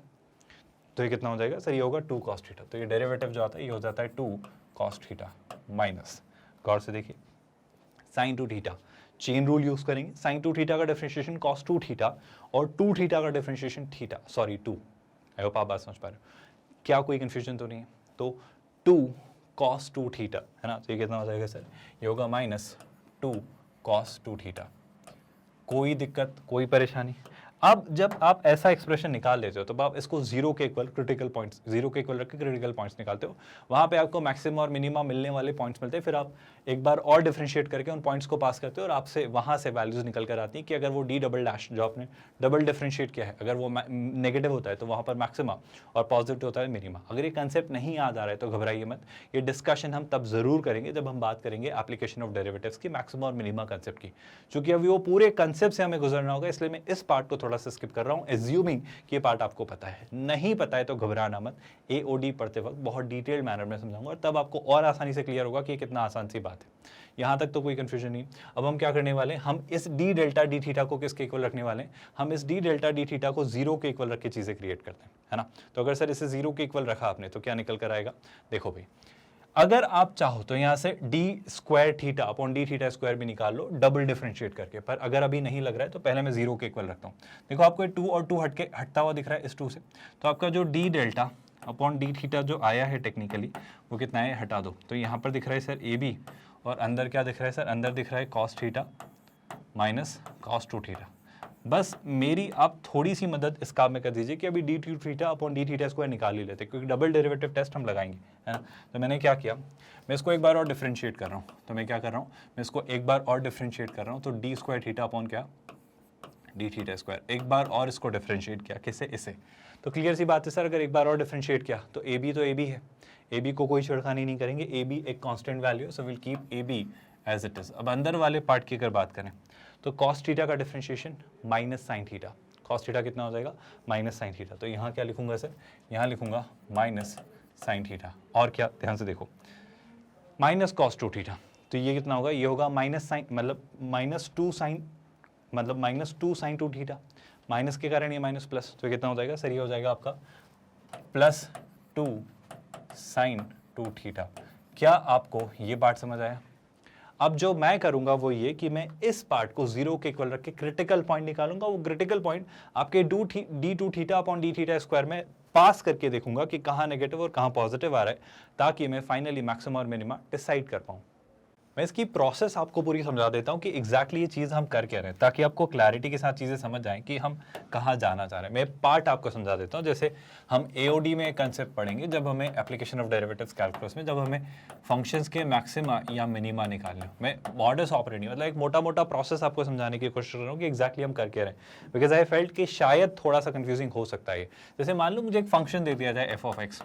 Speaker 1: तो ये कितना हो जाएगा सर, ये होगा 2 कॉस थीटा। तो ये डेरिवेटिव जो आता है ये हो जाता है 2 कॉस थीटा माइनस, गौर से देखिए, sine 2 theta, chain rule use करेंगे, साइन 2 थीटा का डिफरेंशिएशन कॉस 2 थीटा और 2 थीटा का differentiation theta, sorry 2, I hope आप बात समझ पा रहे हो, क्या कोई कंफ्यूजन तो नहीं है। तो 2 कॉस 2 थीटा है ना, तो ये कितना हो जाएगा सर, ये होगा माइनस 2 कॉस 2 थीटा। कोई दिक्कत, कोई परेशानी। अब जब आप ऐसा एक्सप्रेशन निकाल लेते हो तो आप इसको जीरो के इक्वल क्रिटिकल पॉइंट्स, जीरो के इक्वल रख के क्रिटिकल पॉइंट्स निकालते हो, वहां पे आपको मैक्सिमम और मिनिमम मिलने वाले पॉइंट्स मिलते हैं, फिर आप एक बार और डिफरेंशिएट करके उन पॉइंट्स को पास करते हो और आपसे वहां से वैल्यूज निकल कर आती है कि अगर वो डी डबल डैश जो आपने डबल डिफरेंशिएट किया है, अगर वो नेगेटिव होता है तो वहां पर मैक्सिमा और पॉजिटिव होता है मिनिमा। अगर ये कंसेप्ट नहीं याद आ रहा है तो घबराइए मत, ये डिस्कशन हम तब जरूर करेंगे जब हम बात करेंगे एप्लीकेशन ऑफ डेरिवेटिव्स की, मैक्सिमा और मिनिमा कंसेप्ट की। चूंकि अभी वो पूरे कंसेप्ट से हमें गुजरना होगा, इसलिए मैं इस पार्ट को थोड़ा सा स्किप कर रहा हूं, एज्यूमिंग कि ये पार्ट आपको पता है। नहीं पता है तो घबराना मत, एओडी पढ़ते वक्त बहुत डिटेल्ड मैनर में समझाऊंगा और तब आपको और आसानी से क्लियर होगा कि ये कितना आसान सी बात है। यहां तक तो कोई कंफ्यूजन नहीं। अब हम क्या करने वाले हैं, हम इस डी डेल्टा डी थीटा को किसके इक्वल रखने वाले हैं, हम इस डी डेल्टा डी थीटा को जीरो के इक्वल रख के चीजें क्रिएट करते हैं, है ना। तो अगर सर इसे जीरो के इक्वल रखा आपने तो क्या निकल कर आएगा, देखो भाई, अगर आप चाहो तो यहां से D square theta upon D theta square भी निकाल लो डबल डिफरेंशिएट करके, पर अगर अभी नहीं लग रहा है तो पहले मैं जीरो के इक्वल रखता हूं। देखो आपको 2 और 2 हटता हुआ दिख रहा है इस 2 से, तो आपका जो D delta upon D theta जो आया है टेक्निकली वो कितना है, हटा दो। तो यहाँ पर दिख रहा है सर ए बी, और अंदर क्या दिख रहा है सर, अंदर दिख रहा है cos theta minus cos 2 theta. बस मेरी आप थोड़ी सी मदद इस काम में कर दीजिए कि अभी D two theta upon D theta square निकाल ही लेते, क्योंकि डबल डेरिवेटिव टेस्ट हम लगाएंगे, है ना। तो मैंने क्या किया, मैं इसको एक बार और डिफरेंशिएट कर रहा हूँ। तो मैं क्या कर रहा हूँ, मैं इसको एक बार और डिफरेंशिएट कर रहा हूँ, तो डी स्क्वायर थीटा अपॉन क्या, डी थीटा स्क्वायर। एक बार और इसको डिफरेंशिएट किया, किससे, इसे। तो क्लियर सी बात है सर, अगर एक बार और डिफरेंशिएट किया तो ए बी है, ए बी को कोई छेड़खानी नहीं करेंगे, ए बी एक कांस्टेंट वैल्यू है, so will keep A B as it is. अब अंदर वाले पार्ट की अगर बात करें तो कॉस थीटा का differentiation minus sine theta, cos theta कितना हो जाएगा, माइनस साइन थीटा। तो यहाँ क्या लिखूंगा सर, यहाँ लिखूंगा माइनस साइन थीटा, और क्या, ध्यान से देखो, माइनस कॉस 2 थीटा। तो ये कितना होगा, ये होगा माइनस साइन, मतलब माइनस 2 साइन, मतलब माइनस 2 साइन 2 थीटा, माइनस के कारण ये माइनस प्लस, तो ये कितना हो जाएगा सर, ये हो जाएगा आपका प्लस 2 साइन 2 थीटा। क्या आपको ये पार्ट समझ आया। अब जो मैं करूंगा वो ये कि मैं इस पार्ट को जीरो के इक्वल रख के क्रिटिकल पॉइंट निकालूंगा। वो क्रिटिकल पॉइंट आपके D two theta upon D theta square में पास करके देखूंगा कि कहाँ नेगेटिव और कहाँ पॉजिटिव आ रहा है, ताकि मैं फाइनली मैक्सिमम और मिनिमा डिसाइड कर पाऊं। मैं इसकी प्रोसेस आपको पूरी समझा देता हूं कि एग्जैक्टली ये चीज़ हम कर क्या रहे हैं, ताकि आपको क्लैरिटी के साथ चीज़ें समझ आएं कि हम कहाँ जाना चाह रहे हैं। मैं पार्ट आपको समझा देता हूं। जैसे हम एओडी में कंसेप्ट पढ़ेंगे जब हमें एप्लीकेशन ऑफ डेरिवेटिव्स कैलकुलस में, जब हमें फंक्शंस के मैक्सिमा या मिनिमा निकालने हो। मैं मॉडस ऑपरेंडी मतलब एक मोटा मोटा प्रोसेस आपको समझाने की कोशिश कर रहा हूँ कि एग्जैक्टली हम कर क्या रहे हैं, बिकॉज आई फेल्ट कि शायद थोड़ा सा कंफ्यूजिंग हो सकता है। जैसे मान लो मुझे एक फंक्शन दे दिया जाए एफ ऑफ एक्स,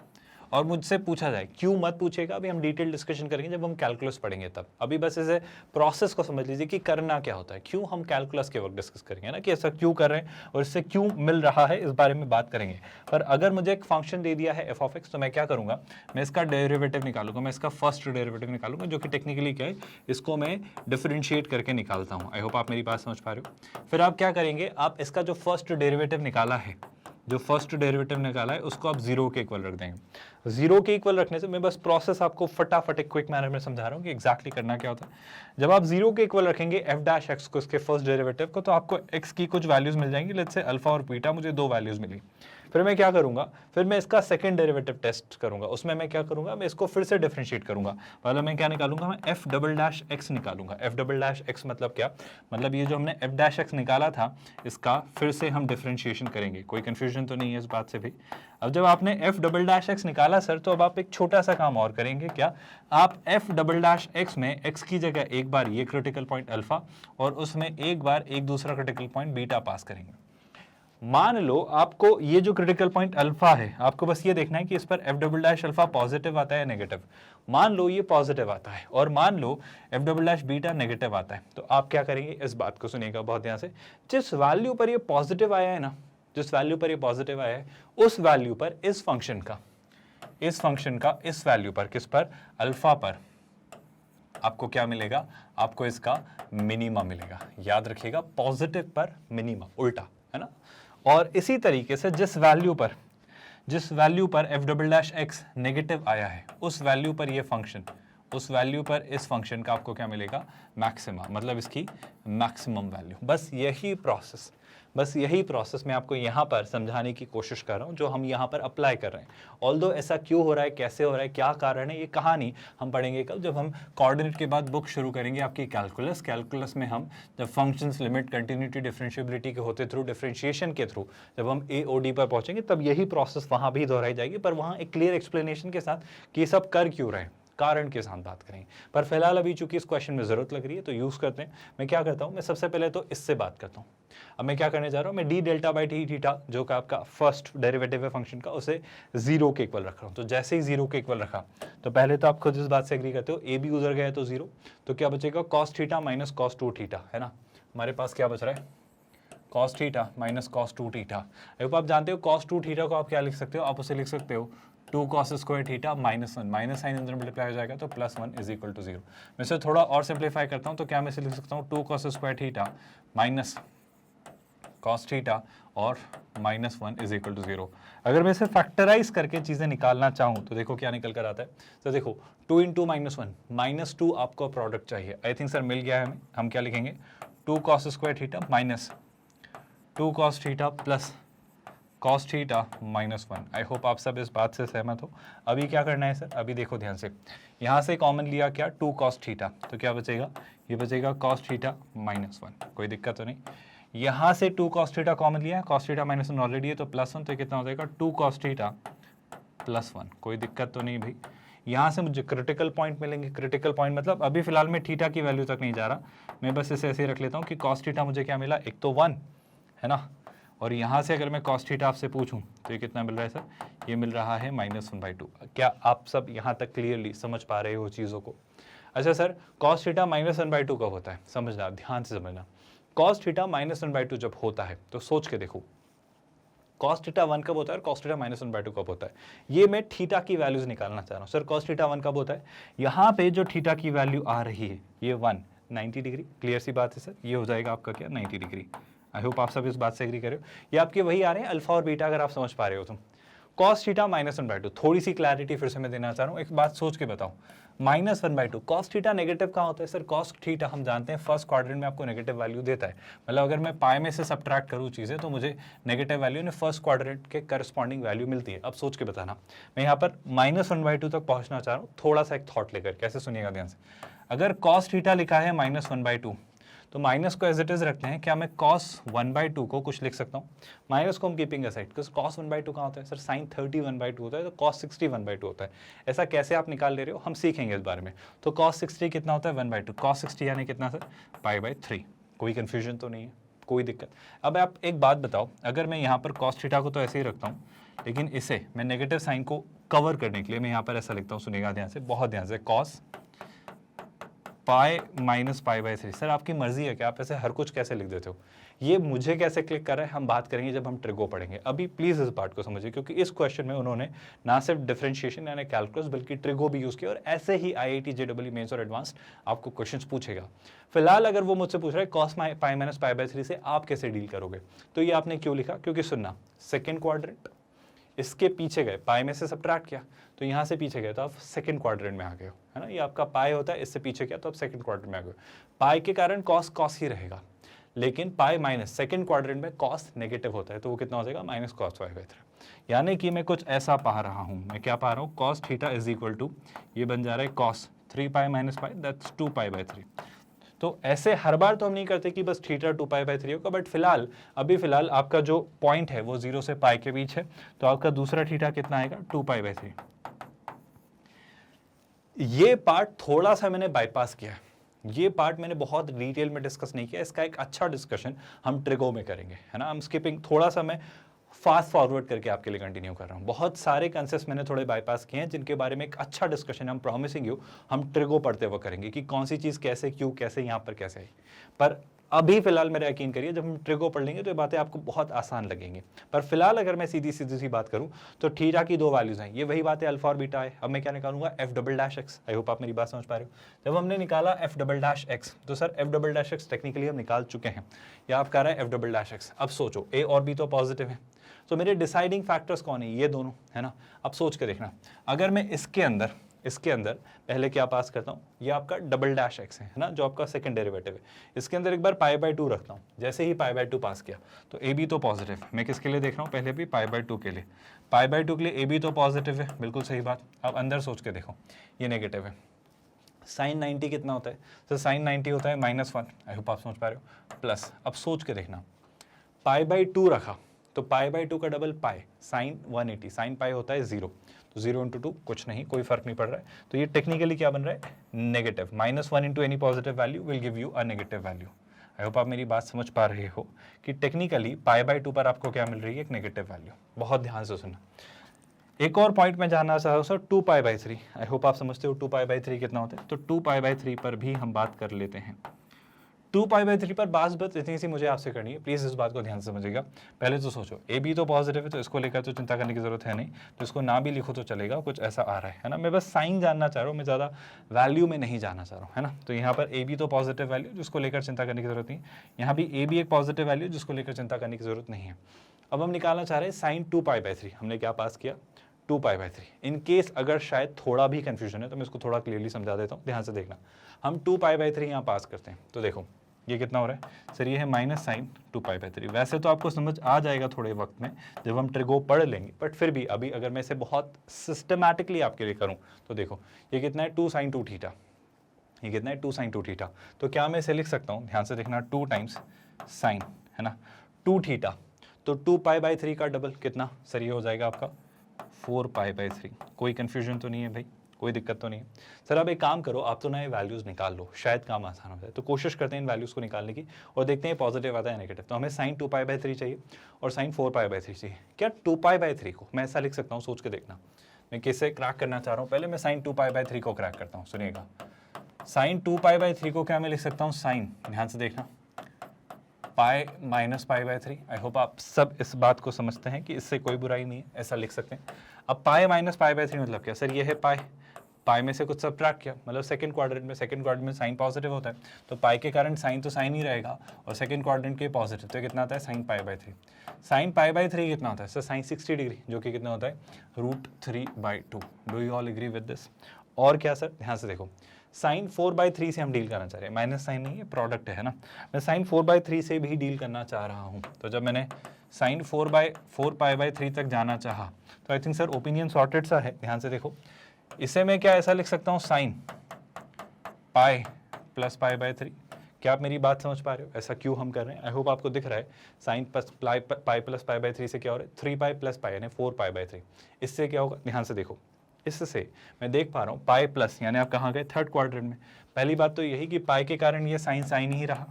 Speaker 1: और मुझसे पूछा जाए, क्यों मत पूछेगा, अभी हम डिटेल डिस्कशन करेंगे जब हम कैलकुलस पढ़ेंगे तब। अभी बस इसे प्रोसेस को समझ लीजिए कि करना क्या होता है, क्यों हम कैलकुलस के वक्त डिस्कस करेंगे ना, कि ऐसा क्यों कर रहे हैं और इससे क्यों मिल रहा है, इस बारे में बात करेंगे। पर अगर मुझे एक फंक्शन दे दिया है एफ ऑफ एक्स, तो मैं क्या करूंगा, मैं इसका डेरिवेटिव निकालूंगा, मैं इसका फर्स्ट डेरिवेटिव निकालूंगा, जो कि टेक्निकली क्या है, इसको मैं डिफरेंशिएट करके निकालता हूँ। आई होप आप मेरी बात समझ पा रहे हो। फिर आप क्या करेंगे, आप इसका जो फर्स्ट डेरिवेटिव निकाला है, जो फर्स्ट डेरिवेटिव निकाला है, उसको आप जीरो के इक्वल रख देंगे। जीरो के इक्वल रखने से मैं बस प्रोसेस आपको फटाफट एक क्विक मैनर में समझा रहा हूँ कि एग्जैक्टली करना क्या होता है। जब आप जीरो के इक्वल रखेंगे एफ डैश एक्स को, इसके फर्स्ट डेरिवेटिव को, तो आपको एक्स की कुछ वैल्यूज मिल जाएंगी। लेट्स से अल्फा और बीटा, मुझे 2 वैल्यूज मिली। फिर मैं क्या करूंगा, फिर मैं इसका सेकंड डेरिवेटिव टेस्ट करूंगा। उसमें मैं क्या करूंगा, मैं इसको फिर से डिफरेंशिएट करूंगा। पहले मैं क्या निकालूंगा, मैं एफ डबल डैश एक्स निकालूंगा। एफ डबल डैश एक्स मतलब क्या, मतलब ये जो हमने एफ डैश एक्स निकाला था, इसका फिर से हम डिफरेंशिएशन करेंगे। कोई कंफ्यूजन तो नहीं है इस बात से भी। अब जब आपने एफ डबल डैश एक्स निकाला सर, तो अब आप एक छोटा सा काम और करेंगे। क्या, आप एफ डबल डैश एक्स में एक्स की जगह एक बार ये क्रिटिकल पॉइंट अल्फा और उसमें एक बार एक दूसरा क्रिटिकल पॉइंट बीटा पास करेंगे। मान लो आपको ये जो क्रिटिकल पॉइंट अल्फा है, आपको बस ये देखना है कि इस पर F double dash alpha positive आता है नेगेटिव। मान लो ये पॉजिटिव आता है और मान लो F double dash beta negative आता है, तो आप क्या करेंगे, इस बात को सुनिएगा बहुत ध्यान से। जिस वैल्यू पर ये पॉजिटिव आया है ना, जिस वैल्यू पर ये पॉजिटिव आया है, उस वैल्यू पर इस फंक्शन का इस वैल्यू पर, किस पर, अल्फा पर, आपको क्या मिलेगा, आपको इसका मिनिमा मिलेगा। याद रखिएगा, पॉजिटिव पर मिनिमा, उल्टा, है ना। और इसी तरीके से जिस वैल्यू पर F double dash x negative आया है, उस वैल्यू पर ये फंक्शन, उस वैल्यू पर इस फंक्शन का आपको क्या मिलेगा, मैक्सिमा, मतलब इसकी मैक्सिमम वैल्यू। बस यही प्रोसेस मैं आपको यहाँ पर समझाने की कोशिश कर रहा हूँ, जो हम यहाँ पर अप्लाई कर रहे हैं। ऑल्दो ऐसा क्यों हो रहा है, कैसे हो रहा है, क्या कारण है, ये कहानी हम पढ़ेंगे कल, जब हम कोऑर्डिनेट के बाद बुक शुरू करेंगे आपकी कैलकुलस में हम जब फंक्शंस, लिमिट, कंटिन्यूटी, डिफरेंशिएबिलिटी के होते थ्रू, डिफरेंशिएशन के थ्रू जब हम AOD पर पहुंचेंगे, तब यही प्रोसेस वहाँ भी दोहराई जाएगी, पर वहाँ एक क्लियर एक्सप्लेनेशन के साथ कि ये सब कर क्यों रहे हैं, कारण के साथ बात करेंगे। पर फिलहाल अभी चूंकि इस क्वेश्चन में जरूरत लग रही है तो यूज करते हैं। मैं क्या करता हूं, मैं सबसे पहले तो इससे बात करता हूं। अब मैं क्या करने जा रहा हूं, मैं d delta by T theta जो कि आपका फर्स्ट डेरिवेटिव है फंक्शन का, उसे 0 के इक्वल रख रहा हूं। तो जैसे ही 0 के इक्वल रखा तो पहले तो आप खुद इस बात से एग्री करते हो, a भी उधर गया तो 0, तो क्या बचेगा cos theta minus cos 2 theta, है ना। हमारे पास क्या बच रहा है, cos theta minus cos 2 theta. आप जानते हो cos 2 थीटा को आप क्या लिख सकते हो, आप उसे लिख सकते हो 2 cos square theta minus 1, minus sine अंदर मल्टीप्लाई हो जाएगा तो प्लस 1 इज इक्वल टू 0। मैं इसे थोड़ा और सिंप्लीफाई करता हूं, तो क्या मैं इसे लिख सकता हूं 2 cos square theta minus cos theta और माइनस 1 इज इक्वल टू 0। अगर मैं इसे फैक्टराइज करके चीजें निकालना चाहूं तो देखो क्या निकल कर आता है। तो देखो 2 इंटू माइनस 1, माइनस 2 आपको प्रोडक्ट चाहिए, आई थिंक सर मिल गया है हमें। हम क्या लिखेंगे 2 cos square theta minus 2 cos theta plus cos theta minus 1। आई होप आप सब इस बात से सहमत हो। अभी क्या करना है सर, अभी देखो ध्यान से, यहाँ से कॉमन लिया क्या 2 cos थीटा, तो क्या बचेगा, ये बचेगा cos थीटा माइनस 1, कोई दिक्कत तो नहीं। यहाँ से 2 cos थीटा कॉमन लिया है, cos थीटा माइनस 1 ऑलरेडी है तो प्लस 1, तो कितना हो जाएगा 2 cos थीटा प्लस 1, कोई दिक्कत तो नहीं भाई। यहाँ से मुझे क्रिटिकल पॉइंट मिलेंगे, क्रिटिकल पॉइंट मतलब अभी फिलहाल मैं थीटा की वैल्यू तक नहीं जा रहा, मैं बस इसे ऐसे ही रख लेता हूँ कि cos थीटा मुझे क्या मिला, एक तो 1 है ना, और यहाँ से अगर मैं cos थीटा आपसे पूछूं तो ये कितना मिल रहा है सर, ये मिल रहा है माइनस 1/2। क्या आप सब यहाँ तक क्लियरली समझ पा रहे हो चीज़ों को। अच्छा सर cos थीटा माइनस 1/2 कब होता है, समझना, ध्यान से समझना। cos थीटा माइनस 1/2 जब होता है तो सोच के देखो cos थीटा 1 कब होता है और cos थीटा माइनस 1/2 कब होता है। ये मैं थीटा की वैल्यूज निकालना चाह रहा हूँ। सर cos थीटा 1 कब होता है, यहाँ पे जो थीटा की वैल्यू आ रही है ये 1 90 डिग्री, क्लियर सी बात है सर, ये हो जाएगा आपका क्या 90 डिग्री। आई होप आप सब इस बात से एग्री कर रहे हो। ये आपके वही आ रहे हैं अल्फा और बीटा, अगर आप समझ पा रहे हो तो। cos थीटा माइनस 1/2, थोड़ी सी क्लैरिटी फिर से मैं देना चाह रहा हूँ, एक बात सोच के बताओ, माइनस 1/2 cos थीटा नेगेटिव कहाँ होता है सर, cos थीटा हम जानते हैं फर्स्ट क्वाड्रेंट में आपको नेगेटिव वैल्यू देता है, मतलब अगर मैं पाई में से सब्ट्रैक्ट करूँ चीज़ें तो मुझे नेगेटिव वैल्यू ने फर्स्ट क्वाड्रेंट के करस्पॉन्डिंग वैल्यू मिलती है। अब सोच के बताना, मैं यहाँ पर माइनस 1/2 तक पहुँचना चाह रहा हूँ, थोड़ा सा एक थॉट लेकर, कैसे सुनिएगा ध्यान से। अगर cos थीटा लिखा है माइनस 1/2 तो माइनस को एज इट इज रखते हैं, क्या मैं cos 1/2 को कुछ लिख सकता हूँ, माइनस को हम कीपिंग असाइड, बिकॉज cos 1/2 कहाँ होता है सर, sin 30 1/2 होता है, तो cos 60 1/2 होता है। ऐसा कैसे आप निकाल ले रहे हो, हम सीखेंगे इस बारे में। तो cos 60 कितना होता है 1/2, cos 60 यानी कितना सर π/3, कोई कंफ्यूजन तो नहीं है, कोई दिक्कत। अब आप एक बात बताओ, अगर मैं यहाँ पर cos थीटा को तो ऐसे ही रखता हूँ, लेकिन इसे मैं नेगेटिव साइन को कवर करने के लिए मैं यहाँ पर ऐसा लिखता हूँ, सुनिएगा ध्यान से, बहुत ध्यान से, cos पाई माइनस π/3। सर आपकी मर्जी है कि आप ऐसे हर कुछ कैसे लिख देते हो, ये मुझे कैसे क्लिक कर रहा है हम बात करेंगे जब हम ट्रिगो पढ़ेंगे। अभी प्लीज इस बात को समझिए, क्योंकि इस क्वेश्चन में उन्होंने ना सिर्फ डिफरेंशिएशन यानी कैलकुलस बल्कि ट्रिगो भी यूज किया, और ऐसे ही IIT JEE मेंस और एडवांस्ड आपको क्वेश्चंस पूछेगा। फिलहाल अगर वो मुझसे पूछ रहा है cos पाई माइनस π/3 से आप कैसे डील करोगे, तो ये आपने क्यों लिखा, क्योंकि सुनना, सेकेंड क्वाड्रेंट इसके पीछे गए, पाई में से सब्ट्रैक्ट किया तो यहाँ से पीछे गए तो आप सेकंड क्वाड्रेंट में आ गए हो, है ना। ये आपका पाई होता है, इससे पीछे किया तो आप सेकंड क्वाड्रेंट में आ गए। पाई के कारण कॉस कॉस ही रहेगा, लेकिन पाई माइनस सेकंड क्वाड्रेंट में कॉस नेगेटिव होता है, तो वो कितना हो जाएगा माइनस कॉस π/3। यानी कि मैं कुछ ऐसा पा रहा हूँ, मैं क्या पा रहा हूँ, cos theta is equal to, ये बन जा रहा है कॉस 3π माइनस पाई, दैट्स 2π/3। तो ऐसे हर बार तो हम नहीं करते कि बस थीटा 2π/3 होगा, बट फिलहाल अभी फिलहाल आपका जो पॉइंट है वो 0 से पाई के बीच है, तो आपका दूसरा थीटा कितना आएगा 2π/3। ये पार्ट थोड़ा सा मैंने बाईपास किया, ये पार्ट मैंने बहुत डिटेल में डिस्कस नहीं किया, इसका एक अच्छा डिस्कशन हम ट्रिगो में करेंगे, है ना। हम स्किपिंग थोड़ा सा मैं फास्ट फॉरवर्ड करके आपके लिए कंटिन्यू कर रहा हूँ। बहुत सारे कंसेप्ट मैंने थोड़े बाईपास किए हैं जिनके बारे में एक अच्छा डिस्कशन हम प्रॉमिसिंग यू हम ट्रिगो पढ़ते हुए करेंगे कि कौन सी चीज़ कैसे, क्यों, कैसे, यहाँ पर कैसे है। पर अभी फिलहाल मेरा यकीन करिए, जब हम ट्रिगो पढ़ लेंगे तो ये बातें आपको बहुत आसान लगेंगी, पर फिलहाल अगर मैं सीधी सी बात करूं तो थीटा की दो वैल्यूज हैं, ये वही बात है अल्फा और बीटा है। अब मैं क्या निकालूंगा, एफ डबल डैश एक्स। आई होप आप मेरी बात समझ पा रहे हो। जब हमने निकाला एफ डबल डैश एक्स, तो sir F double dash x technically हम निकाल चुके हैं, या आप कह रहे हैं एफ डबल डैश एक्स। अब सोचो ए और बी तो पॉजिटिव है, तो मेरे डिसाइडिंग फैक्टर्स कौन है, ये दोनों, है ना। अब सोच के देखना, अगर मैं इसके अंदर पहले क्या पास करता हूँ, ये आपका डबल डैश एक्स है ना, जो आपका सेकंड डेरिवेटिव है, इसके अंदर एक बार पाई बाय 2 रखता हूँ। जैसे ही पाई बाय 2 पास किया तो ए बी तो पॉजिटिव, मैं किसके लिए देख रहा हूँ, पहले भी पाई बाय 2 के लिए, पाई बाय 2 के लिए ए बी तो पॉजिटिव है, बिल्कुल सही बात। अब अंदर सोच के देखो, ये नेगेटिव है। साइन 90 कितना होता है, तो साइन 90 होता है -1। आई होप आप समझ पा रहे हो। प्लस अब सोच के देखना, पाई बाय 2 रखा तो पाई बाय 2 का डबल पाई, साइन 180, साइन पाई होता है 0, तो 0 × 2 कुछ नहीं, कोई फर्क नहीं पड़ रहा है। तो ये टेक्निकली क्या बन रहा है, negative. -1 × any positive value will give you a negative value. I hope आप मेरी बात समझ पा रहे हो कि टेक्निकली पाई बाय 2 पर आपको क्या मिल रही है, एक नेगेटिव वैल्यू। बहुत ध्यान से सुनना। एक और पॉइंट मैं जानना चाह रहा हूँ sir, 2 pi by 3। I hope आप समझते हो 2 पाई बाय 3 कितना होता है, तो 2 पाई बाय 3 पर भी हम बात कर लेते हैं। 2 पाई बाय 3 पर बात इतनी सी मुझे आपसे करनी है, प्लीज़ इस बात को ध्यान से समझिएगा। पहले तो सोचो, ए बी तो पॉजिटिव है, तो इसको लेकर तो चिंता करने की जरूरत है नहीं, तो इसको ना भी लिखो तो चलेगा, कुछ ऐसा आ रहा है ना। मैं बस साइन जानना चाह रहा हूँ, मैं ज़्यादा वैल्यू में नहीं जाना चाह रहा हूँ, है ना। तो यहाँ पर ए बी तो पॉजिटिव वैल्यू, जिसको लेकर चिंता करने की जरूरत नहीं। यहाँ भी ए बी एक पॉजिटिव वैल्यू, जिसको लेकर चिंता करने की जरूरत नहीं है। अब हम निकालना चाह रहे हैं साइन 2 पाई बाय 3। हमने क्या पास किया, 2 पाई बाय 3। इन केस अगर शायद थोड़ा भी कंफ्यूजन है तो मैं इसको थोड़ा क्लियरली समझा देता हूँ, ध्यान से देखना। हम 2 पाई बाय 3 यहाँ पास करते हैं, तो देखो ये कितना हो रहा है सर, ये है माइनस साइन 2 पाई बाय 3। वैसे तो आपको समझ आ जाएगा थोड़े वक्त में जब हम ट्रिगो पढ़ लेंगे, बट फिर भी अभी अगर मैं इसे बहुत सिस्टमैटिकली आपके लिए करूं तो देखो ये कितना है, 2 साइन 2 थीटा। ये कितना है, 2 साइन 2 थीटा। तो क्या मैं इसे लिख सकता हूँ, ध्यान से देखना, 2 टाइम्स साइन, है ना, 2 थीटा। तो 2 पाई बाय 3 का डबल कितना सर, ये हो जाएगा आपका 4 पाई बाय 3। कोई कन्फ्यूजन तो नहीं है भाई, कोई दिक्कत तो नहीं है। सर अब एक काम करो, आप तो नए वैल्यूज़ निकाल लो, शायद काम आसान हो जाए। तो कोशिश करते हैं इन वैल्यूज़ को निकालने की और देखते हैं पॉजिटिव आता है नेगेटिव। तो हमें साइन 2 पाई बाय 3 चाहिए और साइन 4 पाई बाय 3 चाहिए। क्या 2 पाई बाय 3 को मैं ऐसा लिख सकता हूँ, सोच के देखना। मैं किससे क्रैक करना चाह रहा हूँ, पहले मैं साइन 2 पाई बाय 3 को क्रैक करता हूँ। सुनिएगा, साइन 2 पाई बाय 3 को क्या मैं लिख सकता हूँ, साइन, ध्यान से देखना, पाई माइनस पाई बाय 3। आई होप आप सब इस बात को समझते हैं कि इससे कोई बुराई नहीं है, ऐसा लिख सकते हैं। अब पाई माइनस पाई बाय 3 मतलब क्या सर, ये है पाई, पाई में से कुछ सब्ट्रैक्ट किया, मतलब सेकंड क्वाड्रेंट में साइन पॉजिटिव होता है, तो पाई के कारण साइन तो साइन ही रहेगा और सेकंड क्वाड्रेंट के पॉजिटिव, तो कितना आता है, sine pi by 3। Sine pi by 3 कितना होता है सर, साइन 60 डिग्री, जो कि कितना होता है, √3/2। Do you all agree with this. और क्या सर, ध्यान से देखो, साइन 4/3 से हम डील करना चाह रहे हैं, माइनस साइन नहीं है, प्रोडक्ट है ना। मैं साइन 4/3 से भी डील करना चाह रहा हूँ। तो जब मैंने साइन 4 पाई बाय 3 तक जाना चाहा तो I think sir opinion sorted सा है। ध्यान से देखो, इसे मैं क्या ऐसा लिख सकता हूँ, sine pi plus pi by 3। क्या आप मेरी बात समझ पा रहे हो, ऐसा क्यों हम कर रहे हैं। आई होप आपको दिख रहा है, sine pi plus pi by 3 से क्या हो रहा है, 3 पाई प्लस पाई यानी 4 पाई बाय 3। इससे क्या होगा, ध्यान से देखो, इससे मैं देख पा रहा हूँ पाई प्लस, यानी आप कहाँ गए, थर्ड क्वाड्रेंट में। पहली बात तो यही कि पाई के कारण ये साइन साइन ही रहा,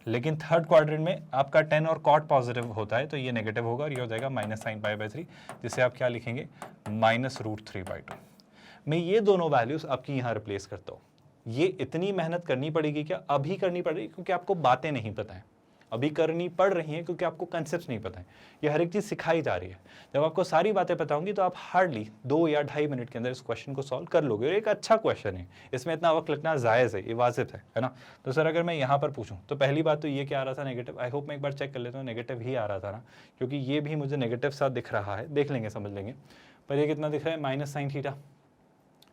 Speaker 1: लेकिन थर्ड क्वाड्रेंट में आपका 10 और कॉट पॉजिटिव होता है, तो ये नेगेटिव होगा और ये हो जाएगा माइनस साइन पाई बाय 3, जिसे आप क्या लिखेंगे, -√3/2। मैं ये दोनों वैल्यूज आपकी यहाँ रिप्लेस करता हूँ। ये इतनी मेहनत करनी पड़ेगी क्या, अभी करनी पड़ेगी क्योंकि आपको बातें नहीं पता है, अभी करनी पड़ रही हैं क्योंकि आपको कंसेप्ट नहीं पता है। ये हर एक चीज़ सिखाई जा रही है। जब आपको सारी बातें पता होंगी तो आप हार्डली 2 या 2.5 मिनट के अंदर इस क्वेश्चन को सॉल्व कर लोगे। और एक अच्छा क्वेश्चन है, इसमें इतना वक्त लगना जायज़ है, ये वाजिब है ना। तो सर अगर मैं यहाँ पर पूछूँ तो पहली बात तो ये क्या आ रहा था, नेगेटिव। आई होप मैं एक बार चेक कर लेता हूँ, नेगेटिव ही आ रहा था ना, क्योंकि ये भी मुझे नेगेटिव सा दिख रहा है, देख लेंगे समझ लेंगे। पर ये कितना दिख रहा है, माइनस साइन थीटा,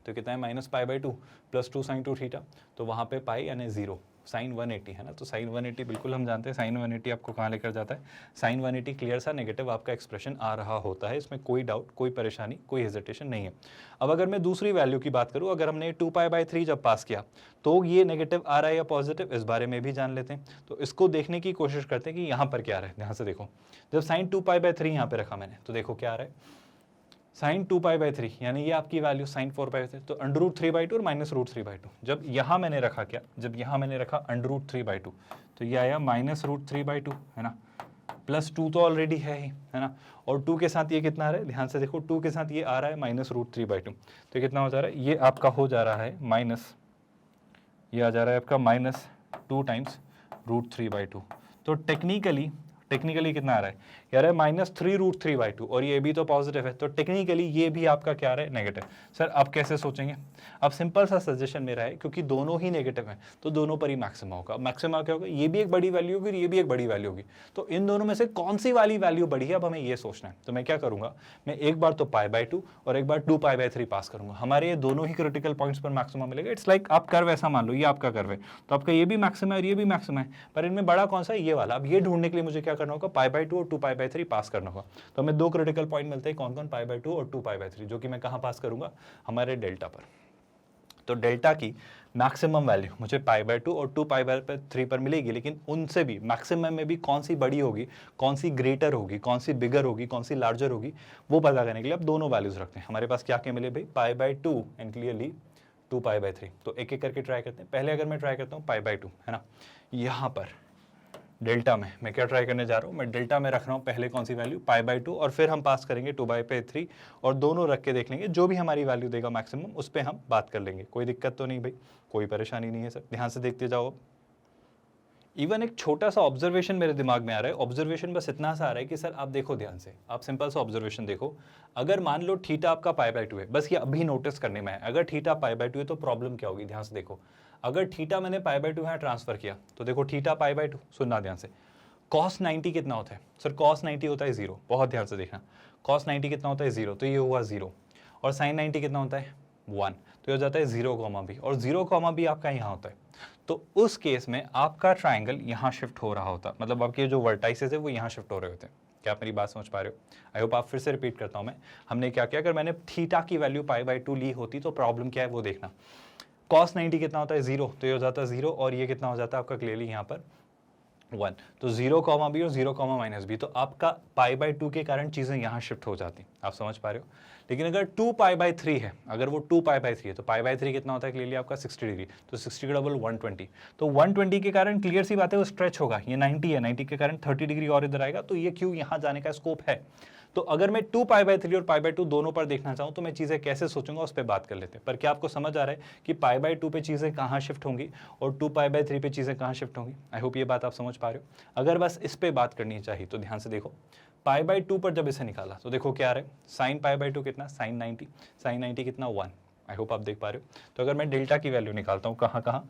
Speaker 1: तो कितना है, minus pi by 2 plus 2 sine 2 theta, तो वहाँ पे पाई यानी 0, साइन 180 है ना। तो साइन 180 बिल्कुल हम जानते हैं, साइन 180 आपको कहाँ लेकर जाता है, साइन 180 क्लियर सा नेगेटिव आपका एक्सप्रेशन आ रहा होता है, इसमें कोई डाउट, कोई परेशानी, कोई हेजिटेशन नहीं है। अब अगर मैं दूसरी वैल्यू की बात करूँ, अगर हमने 2 पाई बाय 3 जब पास किया तो ये नेगेटिव आ रहा है या पॉजिटिव, इस बारे में भी जान लेते हैं। तो इसको देखने की कोशिश करते हैं कि यहाँ पर क्या आ रहा है। ध्यान से देखो, जब साइन 2 पाई बाय 3 यहाँ पे रखा मैंने, तो देखो क्या आ रहा है, साइन 2 पाई बाय 3, यानी ये आपकी वैल्यू साइन 4 पाई बाय 3, तो √3/2 और -√3/2। जब यहाँ मैंने रखा क्या, जब यहाँ मैंने रखा √3/2, तो ये आया -√3/2, है ना, प्लस 2 तो ऑलरेडी है ही, है ना, और 2 के साथ ये कितना आ रहा है, ध्यान से देखो, 2 के साथ ये आ रहा है -√3/2, तो कितना हो जा रहा है, ये आपका हो जा रहा है माइनस, ये आ जा रहा है आपका -2 टाइम्स √3/2। तो टेक्निकली कितना आ रहा है, यार है -3√3/2 और ये भी तो पॉजिटिव है, तो टेक्निकली ये भी आपका क्या आ रहा है, नेगेटिव। सर अब कैसे सोचेंगे, अब सिंपल सा सजेशन मेरा है, क्योंकि दोनों ही नेगेटिव हैं तो दोनों पर ही मैक्सिमम होगा। मैक्सिमम क्या होगा, ये भी एक बड़ी वैल्यू होगी, ये भी एक बड़ी वैल्यू होगी, तो इन दोनों में से कौन सी वाली वैल्यू बड़ी है, अब हमें ये सोचना है। तो मैं क्या करूंगा, मैं एक बार तो π/2 और एक बार 2π/3 पास करूंगा, हमारे ये दोनों ही क्रिटिकल पॉइंट्स पर मैक्सिमम मिलेगा। इट्स लाइक आप कर्व ऐसा मान लो, ये आपका कर्व है, तो आपका ये भी मैक्सिमम है और ये भी मैक्सिमम है, पर इनमें बड़ा कौन सा है, ये वाला। अब ये ढूंढने के लिए मुझे क्या करना होगा, π/2 और 2π/3 पास करना होगा। तो हमें दो क्रिटिकल पॉइंट मिलते हैं, कौन कौन, π/2 और 2π/3, जो कि मैं कहां पास करूंगा, हमारे डेल्टा पर। तो डेल्टा की मैक्सिमम वैल्यू मुझे π/2 और 2π/3 पर मिलेगी, लेकिन उनसे भी मैक्सिमम में भी कौन सी बड़ी होगी, कौन सी ग्रेटर होगी, कौन सी बिगर होगी, कौन सी लार्जर होगी, वो पता करने के लिए अब दोनों वैल्यूज रखते हैं। हमारे पास क्या क्या मिले भाई, π/2 एंड क्लियरली 2π/3। तो एक एक करके ट्राई करते हैं। पहले अगर मैं ट्राई करता हूँ π/2, है ना, यहाँ पर डेल्टा में मैं क्या ट्राई करने जा रहा हूँ, मैं डेल्टा में रख रहा हूँ पहले कौन सी वैल्यू, π/2, और फिर हम पास करेंगे 2π/3 और दोनों रख के देख लेंगे, जो भी हमारी वैल्यू देगा मैक्सिमम उस पर हम बात कर लेंगे। कोई दिक्कत तो नहीं भाई, कोई परेशानी नहीं है सर, ध्यान से देखते जाओ। इवन एक छोटा सा ऑब्जर्वेशन मेरे दिमाग में आ रहा है, ऑब्जर्वेशन बस इतना सा आ रहा है कि सर आप देखो ध्यान से, आप सिंपल सा ऑब्जर्वेशन देखो। अगर मान लो थीटा आपका π/2 है, बस ये अभी नोटिस करने में है, अगर थीटा π/2 है तो प्रॉब्लम क्या होगी, ध्यान से देखो। अगर थीटा मैंने π/2 यहाँ ट्रांसफर किया तो देखो थीटा π/2, सुनना ध्यान से, cos 90 कितना होता है सर, cos 90 होता है 0, बहुत ध्यान से देखना, cos 90 कितना होता है 0, तो ये हुआ 0, और sin 90 कितना होता है 1, तो ये हो जाता है 0, और 0, आपका यहाँ होता है। तो उस केस में आपका ट्राइंगल यहाँ शिफ्ट हो रहा होता, मतलब आपके जो वर्टाइसेस है वो यहाँ शिफ्ट हो रहे होते हैं। क्या आप मेरी बात समझ पा रहे हो? आई होप आप फिर से रिपीट करता हूँ मैं, हमने क्या किया, अगर मैंने थीटा की वैल्यू π/2 ली होती तो प्रॉब्लम क्या है वो देखना। cos 90 कितना होता है 0, तो ये हो जाता है 0, और ये कितना हो जाता है आपका क्लियरली यहाँ पर 1, तो 0, और 0, -b, तो आपका π/2 के कारण चीज़ें यहाँ शिफ्ट हो जाती, आप समझ पा रहे हो। लेकिन अगर 2π/3 है, अगर वो 2π/3 है तो π/3 कितना होता है क्लियरली आपका 60 डिग्री, तो 60 का डबल 120, तो 120 के कारण क्लियर सी बात है वो स्ट्रेच होगा, ये 90 है, 90 के कारण 30 डिग्री और इधर आएगा, तो ये क्यों यहाँ जाने का स्कोप है। तो अगर मैं 2π/3 और π/2 दोनों पर देखना चाहूँ तो मैं चीज़ें कैसे सोचूंगा उस पर बात कर लेते हैं। पर क्या आपको समझ आ रहा है कि π/2 पे चीज़ें कहाँ शिफ्ट होंगी और 2π/3 पे चीज़ें कहाँ शिफ्ट होंगी? आई होप ये बात आप समझ पा रहे हो। अगर बस इस पे बात करनी चाहिए तो ध्यान से देखो, π/2 पर जब इसे निकाला तो देखो क्या आ रहा है, साइन π/2 कितना, sin 90, sin 90 कितना 1। आई होप आप देख पा रहे हो। तो अगर मैं डेल्टा की वैल्यू निकालता हूँ, कहाँ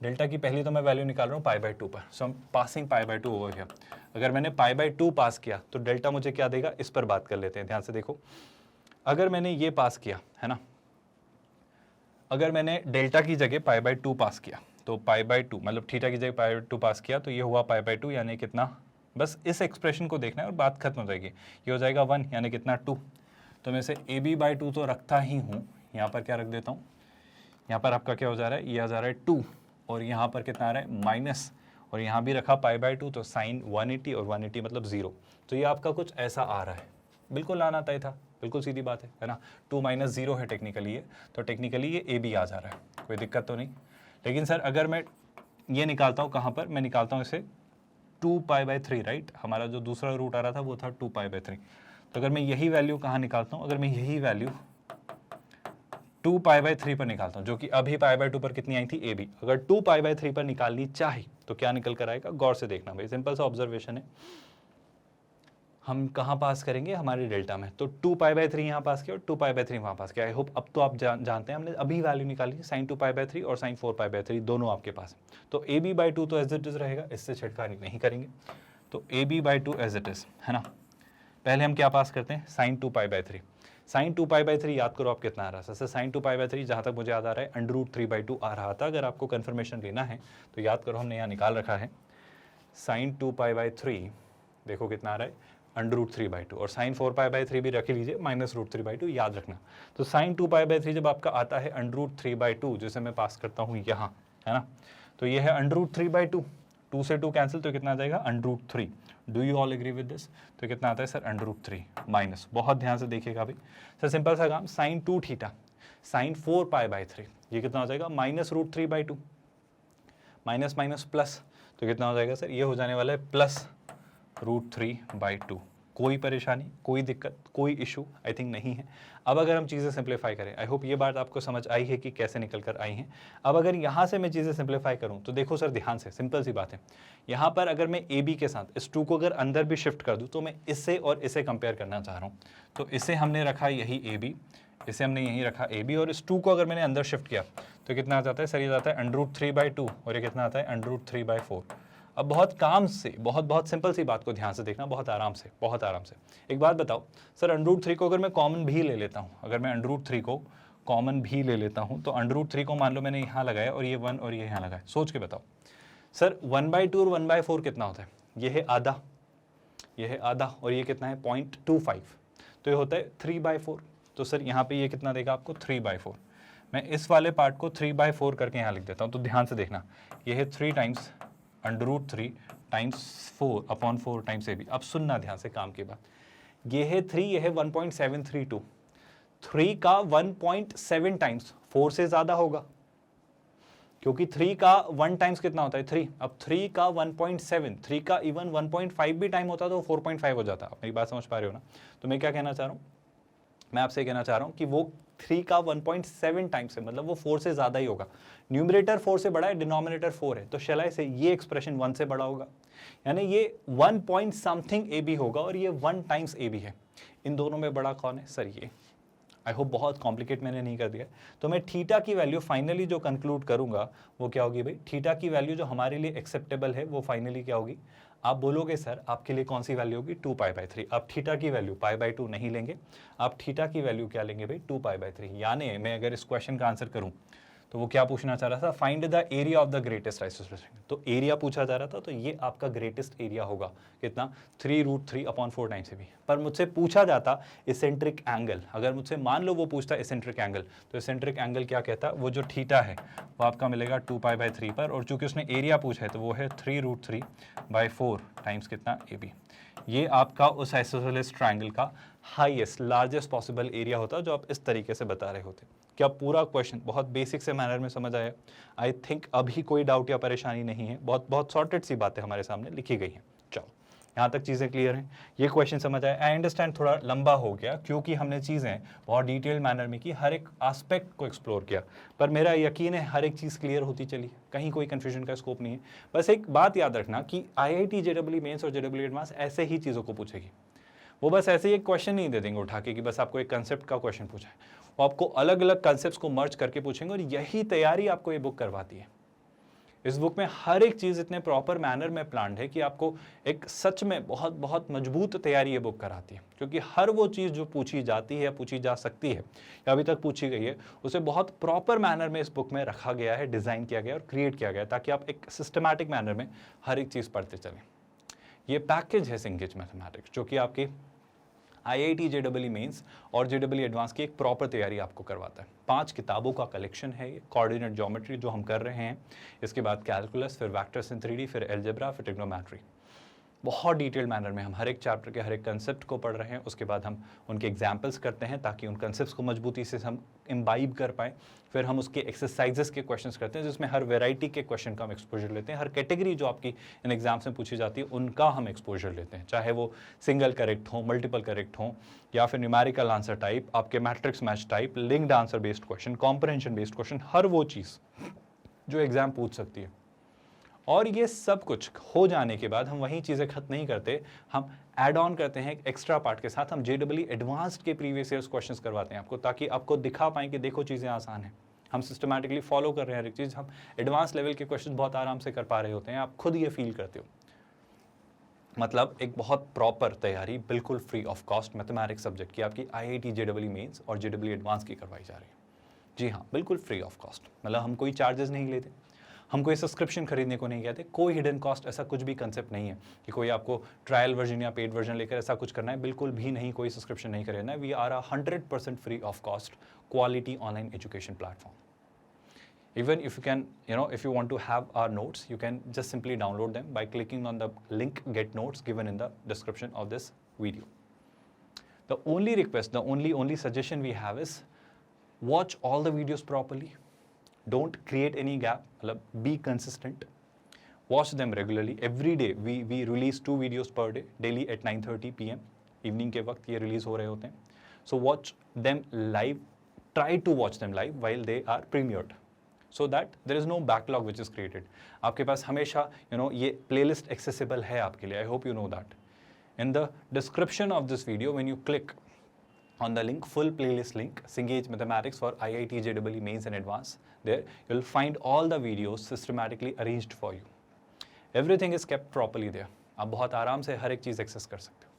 Speaker 1: डेल्टा की पहली तो मैं वैल्यू निकाल रहा हूँ π/2 पर, सो हम पासिंग π/2 ओवर हियर। अगर मैंने π/2 पास किया तो डेल्टा मुझे क्या देगा, इस पर बात कर लेते हैं, ध्यान से देखो। अगर मैंने ये पास किया है ना, अगर मैंने डेल्टा की जगह π/2 पास किया तो π/2 मतलब थीटा की जगह π/2 पास किया तो ये हुआ π/2 यानी कितना, बस इस एक्सप्रेशन को देखना है और बात खत्म हो जाएगी। ये हो जाएगा 1 यानी कितना 2, तो मैं इसे AB/2 तो रखता ही हूँ, यहाँ पर क्या रख देता हूँ, यहाँ पर आपका क्या हो जा रहा है, ये आ जा रहा है 2, और यहाँ पर कितना आ रहा है माइनस, और यहाँ भी रखा π/2, तो साइन 180 और 180 मतलब 0, तो ये आपका कुछ ऐसा आ रहा है, बिल्कुल आना तय था, बिल्कुल सीधी बात है ना। 2 - 0 है टेक्निकली ये, तो टेक्निकली ये AB आ जा रहा है, कोई दिक्कत तो नहीं। लेकिन सर अगर मैं ये निकालता हूँ कहाँ पर, मैं निकालता हूँ इसे 2π/3, राइट, हमारा जो दूसरा रूट आ रहा था वो था 2π/3, तो अगर मैं यही वैल्यू कहाँ निकालता हूँ, अगर मैं यही वैल्यू 2π/3 पर निकालता हूँ, जो कि अभी π/2 पर कितनी आई थी AB, अगर 2π/3 पर निकालनी चाहिए तो क्या निकल कर आएगा, गौर से देखना भाई, सिंपल सा ऑब्जर्वेशन है। हम कहाँ पास करेंगे, हमारे डेल्टा में, तो 2π/3 यहाँ पास किया और 2π/3 वहाँ पास किया। आई होप अब तो आप जानते हैं, हमने अभी वैल्यू निकाली है, sin 2π/3 और sin 4π/3 दोनों आपके पास है। तो AB/2 तो एज इट इज रहेगा, इससे छिड़कानी नहीं करेंगे, तो AB/2 एज इट इज, है ना। पहले हम क्या पास करते हैं, sin 2π/3, sin 2π/3 याद करो आप कितना आ रहा है, सर sin 2π/3 जहाँ तक मुझे याद आ रहा है √3/2 आ रहा था। अगर आपको कन्फर्मेशन लेना है तो याद करो, हमने यहाँ निकाल रखा है sin 2π/3, देखो कितना आ रहा है √3/2, और sin 4π/3 भी रख लीजिए -√3/2, याद रखना। तो sin 2π/3 जब आपका आता है √3/2, जिसे मैं पास करता हूँ यहाँ, है ना, तो ये है √3/2, 2 से 2 कैंसिल, तो कितना आ जाएगा √3। Do you all agree with this? तो कितना आता है सर √3 माइनस, बहुत ध्यान से देखिएगा अभी सर, सिंपल सा काम, sin 2 थीटा sin 4π/3, ये कितना हो जाएगा -√3/2, माइनस माइनस प्लस, तो कितना हो जाएगा सर, ये हो जाने वाला है +√3/2। कोई परेशानी, कोई दिक्कत, कोई इशू आई थिंक नहीं है। अब अगर हम चीज़ें सिंप्लीफाई करें, आई होप ये बात आपको समझ आई है कि कैसे निकल कर आई हैं। अब अगर यहाँ से मैं चीज़ें सिंप्लीफाई करूँ तो देखो सर ध्यान से, सिंपल सी बात है। यहाँ पर अगर मैं ए बी के साथ इस 2 को अगर अंदर भी शिफ्ट कर दूँ तो मैं इससे और इसे कंपेयर करना चाह रहा हूँ। तो इसे हमने रखा यही ए बी, इसे हमने यहीं रखा ए बी, और इस 2 को अगर मैंने अंदर शिफ्ट किया तो कितना आ जाता है सर? ये जाता है √3/2 और ये कितना आता है? √3/4। अब बहुत काम से, बहुत सिंपल सी बात को ध्यान से देखना, बहुत आराम से। एक बात बताओ सर, √3 को अगर मैं कॉमन भी ले लेता हूँ, अगर मैं √3 को कॉमन भी ले लेता हूँ तो √3 को मान लो मैंने यहाँ लगाया और ये 1 और ये यहाँ लगाया, सोच के बताओ सर 1/2 और 1/4 कितना होता है? ये है आधा, और ये कितना है? 0.25, तो ये होता है 3/4। तो सर यहाँ पे ये कितना देगा आपको? 3/4। मैं इस वाले पार्ट को 3/4 करके यहाँ लिख देता हूँ, तो ध्यान से देखना, ये है 3 times √3 times 4/4 times A B. अब सुनना ध्यान से काम की बात, ये है 3, ये है 1.732। 3 का 1.7 टाइम्स 4 से ज़्यादा होगा, क्योंकि 3 का 1 टाइम्स कितना होता है? 3। अब 3 का 1.7, 3 का इवन 1.5 भी टाइम होता तो 4.5 हो जाता। मेरी बात समझ पा रहे हो ना? तो मैं क्या कहना चाह रहा हूँ, मैं आपसे कहना चाह रहा हूँ कि वो 3 का 1.7 टाइम्स है, मतलब वो 4 से ज़्यादा ही होगा। न्यूमरेटर 4 से बड़ा है, डिनोमिनेटर 4 है, तो शैलाई से ये एक्सप्रेशन 1 से बड़ा होगा, यानी ये 1 पॉइंट समथिंग ए बी होगा और ये 1 टाइम्स ए बी है। इन दोनों में बड़ा कौन है सर? ये। आई होप बहुत कॉम्प्लिकेट मैंने नहीं कर दिया। तो मैं थीटा की वैल्यू फाइनली जो कंक्लूड करूंगा वो क्या होगी भाई? थीटा की वैल्यू जो हमारे लिए एक्सेप्टेबल है वो फाइनली क्या होगी? आप बोलोगे सर आपके लिए कौन सी वैल्यू होगी? 2π/3। आप थीटा की वैल्यू π/2 नहीं लेंगे, आप थीटा की वैल्यू क्या लेंगे भाई? 2π/3। यानी मैं अगर इस क्वेश्चन का आंसर करूं तो वो क्या पूछना चाह रहा था? Find the area of the greatest isosceles triangle. तो एरिया पूछा जा रहा था, तो ये आपका ग्रेटेस्ट एरिया होगा कितना? 3√3/4 टाइम्स ए बी। पर मुझसे पूछा जाता इसेंट्रिक एंगल, अगर मुझसे मान लो वो पूछता इसेंट्रिक एंगल, तो इसेंट्रिक एंगल क्या कहता? वो जो थीटा है वो आपका मिलेगा 2π/3 पर, और चूंकि उसने एरिया पूछा है तो वो है 3√3/4 टाइम्स कितना? A B. ये आपका उस आइसोसेलेस ट्रायंगल का हाईएस्ट लार्जेस्ट पॉसिबल एरिया होता जो आप इस तरीके से बता रहे होते। क्या पूरा क्वेश्चन बहुत बेसिक से मैनर में समझ आया? आई थिंक अभी कोई डाउट या परेशानी नहीं है, बहुत सॉर्टेड सी बातें हमारे सामने लिखी गई हैं। चलो यहाँ तक चीज़ें क्लियर हैं, ये क्वेश्चन समझ आया। आई अंडरस्टैंड थोड़ा लंबा हो गया क्योंकि हमने चीज़ें बहुत डिटेल मैनर में की, हर एक एस्पेक्ट को एक्सप्लोर किया, पर मेरा यकीन है हर एक चीज़ क्लियर होती चली, कहीं कोई कन्फ्यूजन का स्कोप नहीं है। बस एक बात याद रखना कि IIT JEE मेंस और JEE एडवांस ऐसे ही चीज़ों को पूछेगी। वो बस ऐसे ही एक क्वेश्चन नहीं दे देंगे उठा के कि बस आपको एक कंसेप्ट का क्वेश्चन पूछा है, वो आपको अलग अलग कंसेप्ट्स को मर्ज करके पूछेंगे, और यही तैयारी आपको ये बुक करवाती है। इस बुक में हर एक चीज़ इतने प्रॉपर मैनर में प्लान्ड है कि आपको एक सच में बहुत मजबूत तैयारी ये बुक कराती है, क्योंकि हर वो चीज़ जो पूछी जाती है या पूछी जा सकती है या अभी तक पूछी गई है, उसे बहुत प्रॉपर मैनर में इस बुक में रखा गया है, डिज़ाइन किया गया और क्रिएट किया गया है, ताकि आप एक सिस्टमैटिक मैनर में हर एक चीज़ पढ़ते चलें। ये पैकेज है सिंगेज मैथमेटिक्स, जो कि आपकी IIT JEE मेंस और JEE एडवांस की एक प्रॉपर तैयारी आपको करवाता है। 5 किताबों का कलेक्शन है ये। कोऑर्डिनेट ज्योमेट्री जो हम कर रहे हैं, इसके बाद कैलकुलस, फिर वेक्टर्स इन 3D, फिर अलजेब्रा, फिर ट्रिग्नोमेट्री। बहुत डिटेल्ड मैनर में हम हर एक चैप्टर के हर एक कंसेप्ट को पढ़ रहे हैं, उसके बाद हम उनके एग्जाम्पल्स करते हैं ताकि उन कंसेप्ट्स को मजबूती से हम इम्बाइब कर पाएँ। फिर हम उसके एक्सरसाइजेस के क्वेश्चंस करते हैं, जिसमें हर वैरायटी के क्वेश्चन का हम एक्सपोजर लेते हैं, हर कैटेगरी जो आपकी इन एग्जाम्स में पूछी जाती है उनका हम एक्सपोजर लेते हैं, चाहे वो सिंगल करेक्ट हो, मल्टीपल करेक्ट हो, या फिर न्यूमेरिकल आंसर टाइप, आपके matrix match type, linked answer based question, comprehension based question, हर वो चीज़ जो एग्जाम पूछ सकती है। और ये सब कुछ हो जाने के बाद हम वही चीज़ें खत्म नहीं करते, हम ऐड ऑन करते हैं एक एक्स्ट्रा पार्ट के साथ। हम JEE एडवांस्ड के प्रीवियस ईयर्स क्वेश्चंस करवाते हैं आपको, ताकि आपको दिखा पाएँ कि देखो चीज़ें आसान हैं, हम सिस्टमैटिकली फॉलो कर रहे हैं हर एक चीज़, हम एडवांस लेवल के क्वेश्चन बहुत आराम से कर पा रहे होते हैं, आप खुद ये फील करते हो। मतलब एक बहुत प्रॉपर तैयारी बिल्कुल free of cost mathematics subject की आपकी IIT JEE मेंस और JEE एडवांस की करवाई जा रही है। जी हाँ, बिल्कुल फ्री ऑफ कॉस्ट, मतलब हम कोई चार्जेस नहीं लेते, हम कोई सब्सक्रिप्शन खरीदने को नहीं कहते, कोई हिडन कॉस्ट ऐसा कुछ भी कंसेप्ट नहीं है कि कोई आपको ट्रायल वर्जन या पेड वर्जन लेकर ऐसा कुछ करना है, बिल्कुल भी नहीं, कोई सब्सक्रिप्शन नहीं खरीदना है। We are 100% free of cost quality online education platform. Even if you can, if you want to have our notes, you can just simply download them by clicking on the link Get Notes given in the description of this video. The only request, the only suggestion we have is watch all the videos properly. Don't create any gap. Be consistent. Watch them regularly. Every day we release 2 videos per day, daily at 9:30 p.m. Evening के वक्त ये release हो रहे होते हैं. So watch them live, try to watch them live while they are premiered, so that there is no backlog which is created. आपके पास हमेशा ये प्लेलिस्ट एक्सेसिबल है आपके लिए. I hope you know that. In the description of this video, when you click on the link, full playlist link, Cengage Mathematics for IIT JEE Mains and Advanced, there you'll find all the videos systematically arranged for you. Everything is kept properly there. आप बहुत आराम से हर एक चीज़ access कर सकते हो.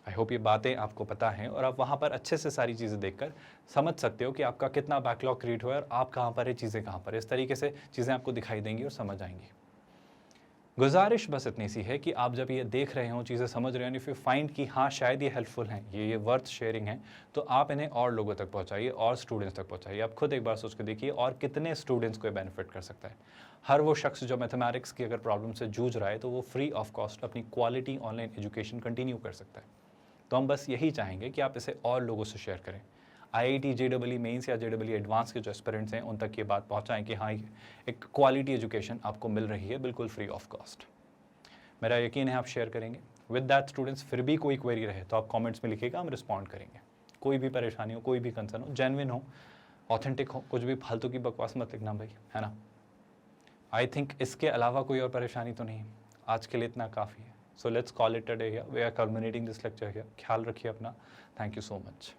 Speaker 1: I hope ये बातें आपको पता हैं और आप वहाँ पर अच्छे से सारी चीज़ें देखकर समझ सकते हो कि आपका कितना बैकलॉग क्रिएट हुआ है और आप कहाँ पर है, चीज़ें कहाँ पर. इस तरीके से चीज़ें आपको दिखाई देंगी और समझ आएंगी. गुजारिश बस इतनी सी है कि आप जब ये देख रहे हो, चीज़ें समझ रहे हो, इफ़ यू फाइंड कि हाँ शायद ये हेल्पफुल हैं, ये वर्थ शेयरिंग है, तो आप इन्हें और लोगों तक पहुंचाइए और स्टूडेंट्स तक पहुंचाइए. आप खुद एक बार सोच के देखिए और कितने स्टूडेंट्स को बेनिफिट कर सकता है. हर वो शख्स जो मैथमेटिक्स की अगर प्रॉब्लम से जूझ रहा है तो वो फ्री ऑफ कॉस्ट अपनी क्वालिटी ऑनलाइन एजुकेशन कंटिन्यू कर सकता है. तो हम बस यही चाहेंगे कि आप इसे और लोगों से शेयर करें. IIT JEE मेंस या JEE एडवांस के जो एस्पिरेंट्स हैं उन तक ये बात पहुँचाएँ कि हाँ एक क्वालिटी एजुकेशन आपको मिल रही है बिल्कुल फ्री ऑफ कॉस्ट. मेरा यकीन है आप शेयर करेंगे. विद दैट स्टूडेंट्स, फिर भी कोई क्वेरी रहे तो आप कमेंट्स में लिखिएगा, हम रिस्पॉन्ड करेंगे. कोई भी परेशानी हो, कोई भी कंसर्न हो, जेन्युइन हो, ऑथेंटिक हो, कुछ भी फालतू की बकवास मत लिखना भाई, है ना. आई थिंक इसके अलावा कोई और परेशानी तो नहीं. आज के लिए इतना काफ़ी है. So let's call it a day here. We are culminating this lecture here. ख्याल रखिए अपना. Thank you so much.